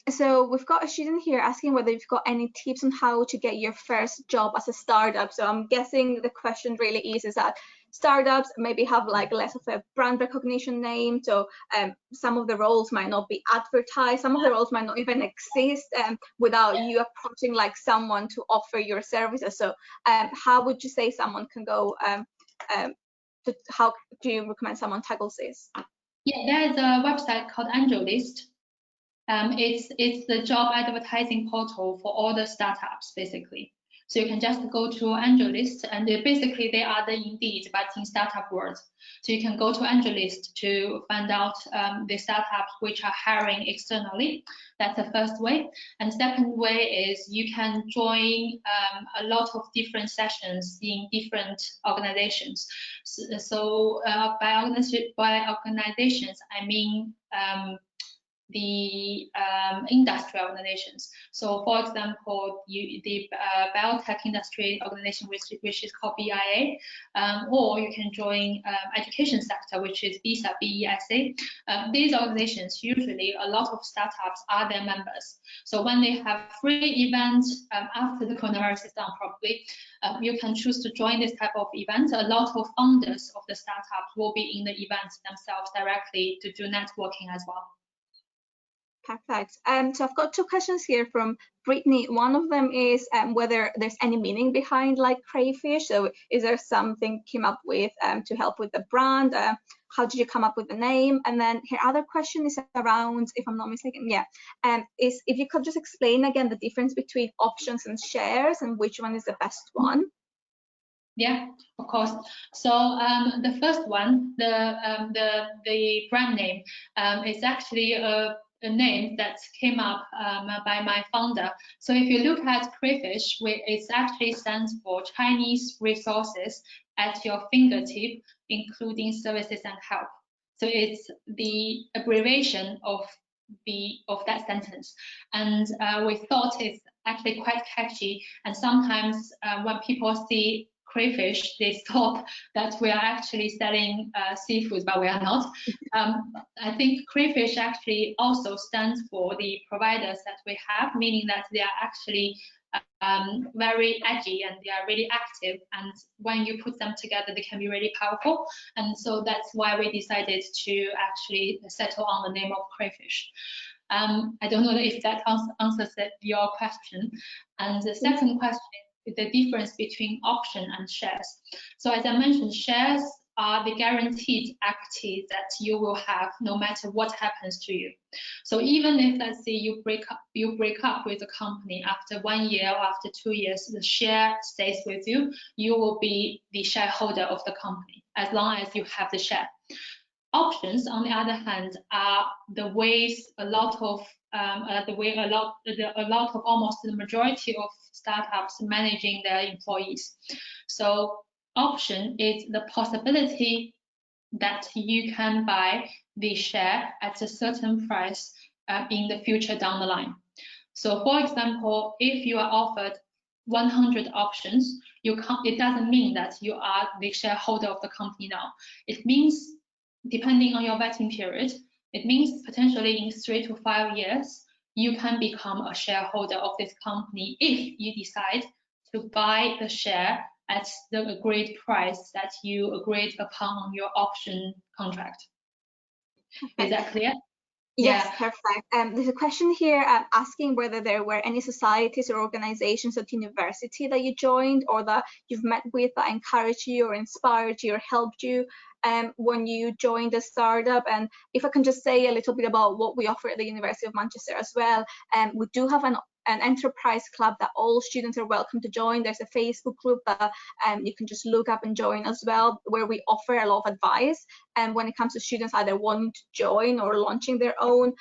So we've got a student here asking whether you've got any tips on how to get your first job as a startup. So I'm guessing the question really is that startups maybe have like less of a brand recognition name, so some of the roles might not be advertised, some of the roles might not even exist without you approaching like someone to offer your services. So how would you say someone can go how do you recommend someone tackles this? Yeah, there is a website called AngelList. It's the job advertising portal for all the startups, basically. So you can just go to AngelList, and basically they are the Indeed, but in startup world. So you can go to AngelList to find out the startups which are hiring externally. That's the first way. And second way is you can join a lot of different sessions in different organizations. So by organizations, I mean the industry organizations. So for example, the biotech industry organization, which is called BIA, or you can join education sector, which is BESA. These organizations, usually a lot of startups are their members. So when they have free events after the coronavirus is done, probably, you can choose to join this type of event. A lot of founders of the startups will be in the events themselves directly to do networking as well. Perfect. So I've got two questions here from Brittany. One of them is whether there's any meaning behind like Crayfish. So is there something came up with to help with the brand? How did you come up with the name? And then her other question is around, if I'm not mistaken, is if you could just explain again the difference between options and shares and which one is the best one. Yeah, of course. So the first one, the brand name, is actually a name that came up by my founder. So if you look at Crayfish, it actually stands for Chinese resources at your fingertip, including services and help. So it's the abbreviation of that sentence, and we thought it's actually quite catchy. And sometimes when people see Crayfish, they thought that we are actually selling seafood, but we are not. I think Crayfish actually also stands for the providers that we have, meaning that they are actually very edgy and they are really active. And when you put them together, they can be really powerful. And so that's why we decided to actually settle on the name of Crayfish. I don't know if that answers your question. And the second question is the difference between option and shares. So as I mentioned, shares are the guaranteed equity that you will have no matter what happens to you. So even if, let's say, you break up with a company after 1 year or after 2 years, the share stays with you. You will be the shareholder of the company as long as you have the share. Options, on the other hand, are the ways almost the majority of startups managing their employees. So option is the possibility that you can buy the share at a certain price in the future down the line. So for example, if you are offered 100 options, it doesn't mean that you are the shareholder of the company now. It means, depending on your vesting period, it means potentially in 3 to 5 years, you can become a shareholder of this company if you decide to buy the share at the agreed price that you agreed upon your option contract. Is that clear? Yes, perfect. There's a question here asking whether there were any societies or organizations at university that you joined or that you've met with that encouraged you or inspired you or helped you when you joined a startup. And if I can just say a little bit about what we offer at the University of Manchester as well, we do have an enterprise club that all students are welcome to join. There's a Facebook group that you can just look up and join as well, where we offer a lot of advice when it comes to students either wanting to join or launching their own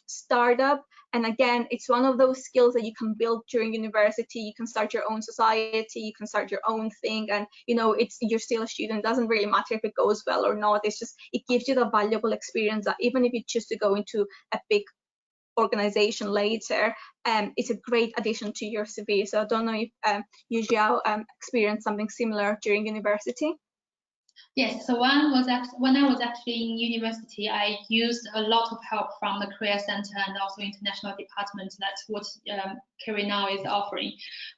startup. And again, it's one of those skills that you can build during university. You can start your own society, you can start your own thing, and you know, you're still a student. It doesn't really matter if it goes well or not. It's just, it gives you the valuable experience that even if you choose to go into a big organization later, it's a great addition to your CV. So I don't know if you, Jiao, experienced something similar during university. Yes, so when I was actually in university, I used a lot of help from the Career Center and also international department. That's what Career Now is offering.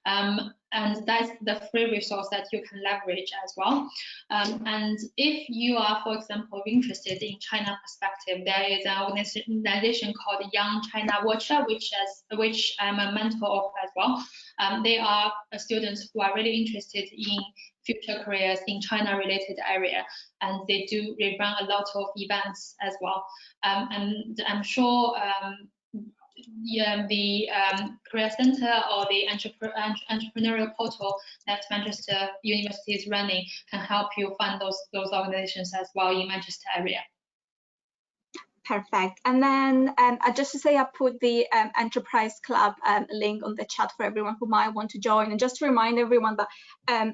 And that's the free resource that you can leverage as well. And if you are, for example, interested in China perspective, there is an organization called Young China Watcher, which I'm a mentor of as well. They are students who are really interested in future careers in China-related area, and they run a lot of events as well. And I'm sure the Career Center or the entrepreneurial portal that Manchester University is running can help you fund those organizations as well in Manchester area. Perfect. And then just to say, I put the Enterprise Club link on the chat for everyone who might want to join. And just to remind everyone that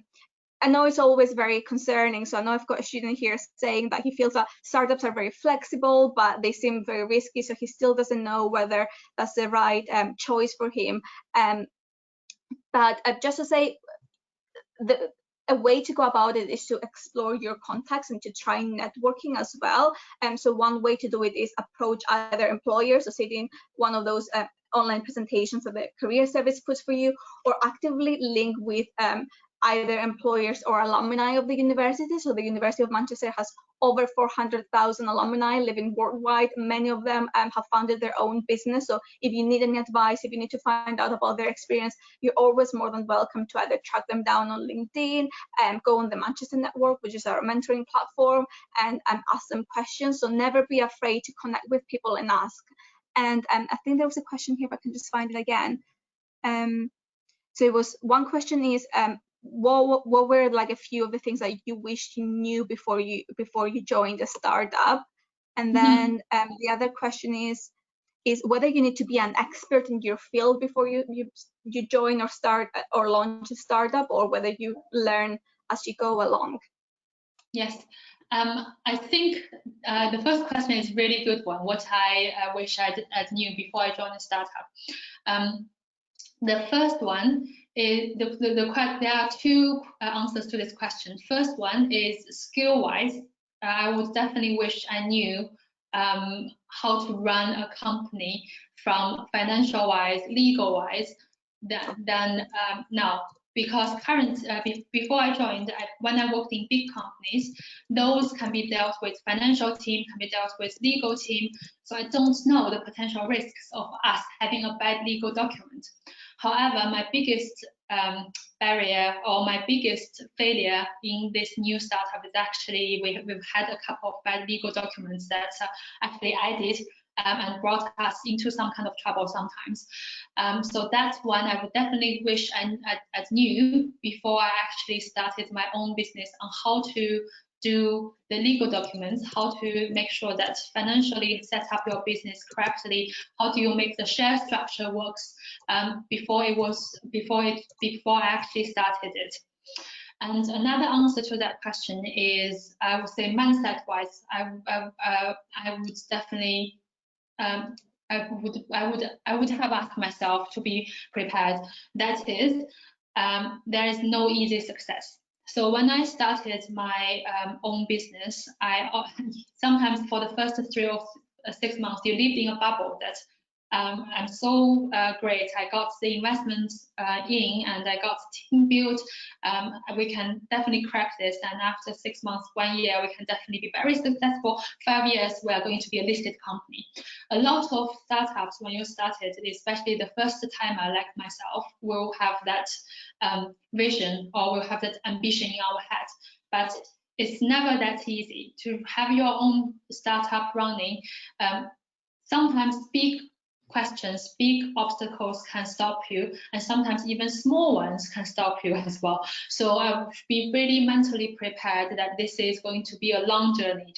I know it's always very concerning. So I know I've got a student here saying that he feels that startups are very flexible, but they seem very risky. So he still doesn't know whether that's the right choice for him. But just to say, a way to go about it is to explore your contacts and to try networking as well. So one way to do it is approach either employers or sit in one of those online presentations that the career service puts for you, or actively link with either employers or alumni of the university. So the University of Manchester has over 400,000 alumni living worldwide. Many of them have founded their own business. So if you need any advice, if you need to find out about their experience, you're always more than welcome to either track them down on LinkedIn and go on the Manchester Network, which is our mentoring platform, and ask them questions. So never be afraid to connect with people and ask. And I think there was a question here, if I can just find it again. So it was, one question is, what were like a few of the things that you wish you knew before you joined a startup? And then the other question is whether you need to be an expert in your field before you join or start or launch a startup, or whether you learn as you go along. Yes, I think the first question is a really good one. What I wish I knew before I joined a startup. The first one is there are two answers to this question. First one is skill-wise. I would definitely wish I knew how to run a company from financial-wise, legal-wise than now. Because before I joined, when I worked in big companies, those can be dealt with, financial team can be dealt with, legal team. So I don't know the potential risks of us having a bad legal document. However, my biggest barrier or my biggest failure in this new startup is actually we've had a couple of bad legal documents that actually I did and brought us into some kind of trouble sometimes. So that's one I would definitely wish I knew before I actually started my own business, on how to do the legal documents, how to make sure that financially set up your business correctly, how do you make the share structure works before I actually started it. And another answer to that question is, I would say mindset-wise, I would definitely I would have asked myself to be prepared. That is, there is no easy success. So when I started my own business, I sometimes for the first 3 or 6 months, you lived in a bubble that I'm so great. I got the investments in, and I got the team built. We can definitely crack this. And after 6 months, 1 year, we can definitely be very successful. 5 years, we are going to be a listed company. A lot of startups, when you started, especially the first timer like myself, will have that vision, or will have that ambition in our head. But it's never that easy to have your own startup running. Sometimes big questions, big obstacles can stop you, and sometimes even small ones can stop you as well. So I would be really mentally prepared that this is going to be a long journey,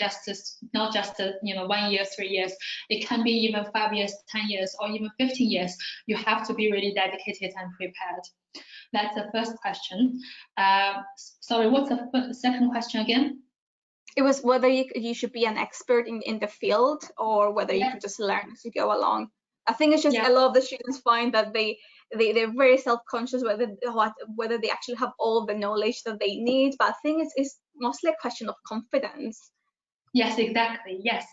not just 1 year, 3 years. It can be even 5 years, 10 years, or even 15 years. You have to be really dedicated and prepared. That's the first question. Sorry, what's the second question again? It was whether you should be an expert in the field, or whether you can just learn as you go along. I think it's just a lot of the students find that they they're very self-conscious whether they actually have all the knowledge that they need. But I think it's mostly a question of confidence. Yes, exactly. Yes.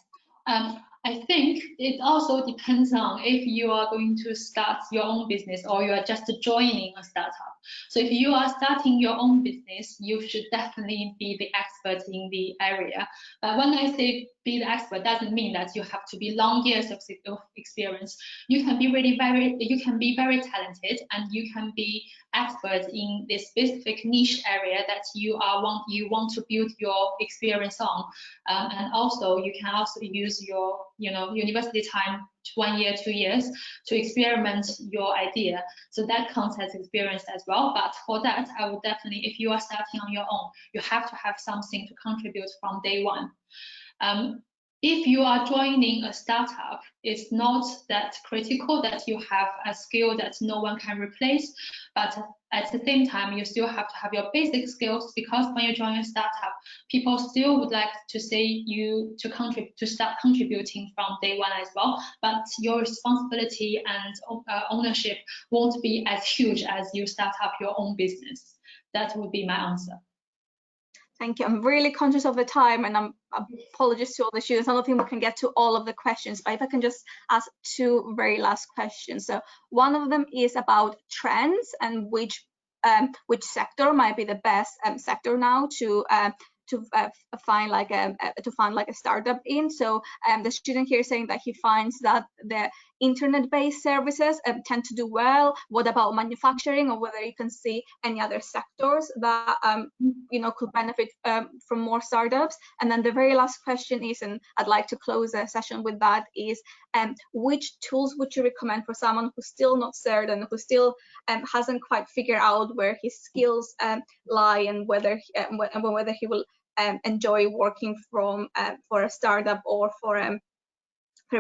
I think it also depends on if you are going to start your own business or you are just joining a startup. So if you are starting your own business, you should definitely be the expert in the area. But when I say be the expert, doesn't mean that you have to be long years of experience. You can be very talented, and you can be expert in this specific niche area that you want to build your experience on. And also you can also use your university time, 1 year, 2 years, to experiment your idea. So that counts as experience as well. But for that, I would definitely, if you are starting on your own, you have to have something to contribute from day one. If you are joining a startup, it's not that critical that you have a skill that no one can replace, but at the same time, you still have to have your basic skills, because when you join a startup, people still would like to see you to start contributing from day one as well, but your responsibility and ownership won't be as huge as you start up your own business. That would be my answer. Thank you. I'm really conscious of the time, and I'm apologies to all the students. I don't think we can get to all of the questions, but if I can just ask two very last questions. So one of them is about trends and which sector might be the best sector now to find like a startup in. So the student here is saying that he finds that the internet-based services tend to do well. What about manufacturing, or whether you can see any other sectors that could benefit from more startups? And then the very last question is, and I'd like to close the session with that, is which tools would you recommend for someone who's still not certain, who still hasn't quite figured out where his skills lie, and whether he will enjoy working for a startup or for a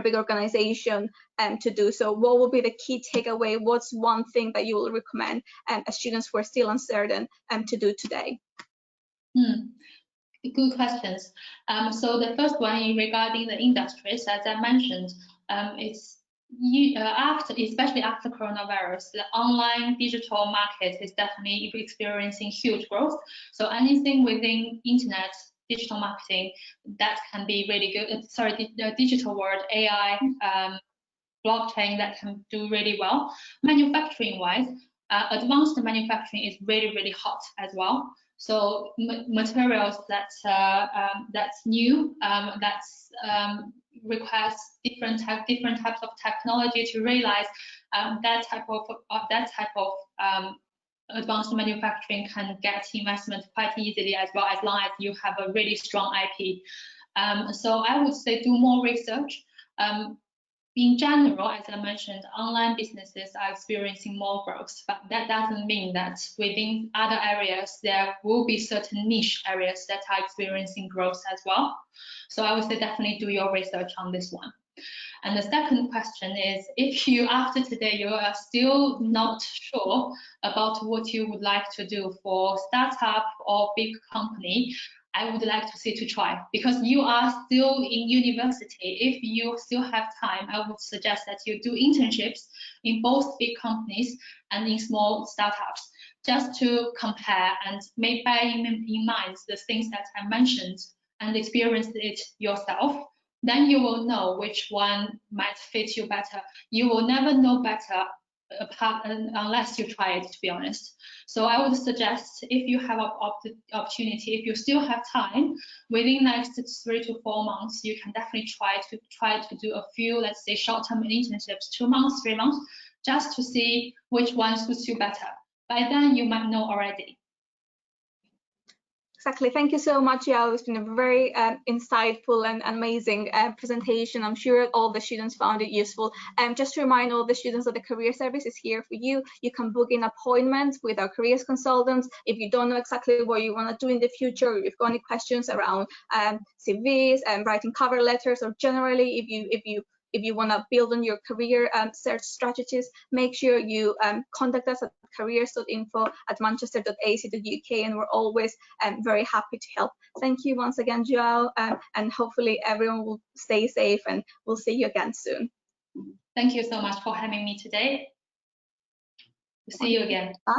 big organization to do so? What will be the key takeaway? What's one thing that you will recommend as students who are still uncertain to do today? Good questions. So the first one regarding the industries, as I mentioned, especially after coronavirus, the online digital market is definitely experiencing huge growth. So anything within internet, digital marketing, that can be really good. The digital world, AI, blockchain, that can do really well. Manufacturing wise, advanced manufacturing is really, really hot as well. So materials that's new, requires different types of technology to realize that type of advanced manufacturing can get investment quite easily as well, as long as you have a really strong IP. So I would say do more research. In general, as I mentioned, online businesses are experiencing more growth, but that doesn't mean that within other areas there will be certain niche areas that are experiencing growth as well. So I would say definitely do your research on this one. And the second question is, if you, after today, you are still not sure about what you would like to do for startup or big company, I would like to say to try, because you are still in university. If you still have time, I would suggest that you do internships in both big companies and in small startups, just to compare and make in mind the things that I mentioned and experience it yourself. Then you will know which one might fit you better. You will never know better unless you try it, to be honest. So I would suggest, if you have an opportunity, if you still have time, within next 3 to 4 months, you can definitely try to do a few, let's say, short-term internships, 2 months, 3 months, just to see which one suits you better. By then, you might know already. Exactly. Thank you so much, Jiao. It's been a very insightful and amazing presentation. I'm sure all the students found it useful. Just to remind all the students that the career service is here for you. You can book in appointments with our careers consultants. If you don't know exactly what you want to do in the future, or if you've got any questions around CVs and writing cover letters, or generally if you want to build on your career search strategies, make sure you contact us at careers.info@manchester.ac.uk, and we're always very happy to help. Thank you once again, Jiao, and hopefully everyone will stay safe, and we'll see you again soon. Thank you so much for having me today. See you again. Bye.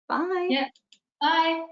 Bye. Yeah. Bye.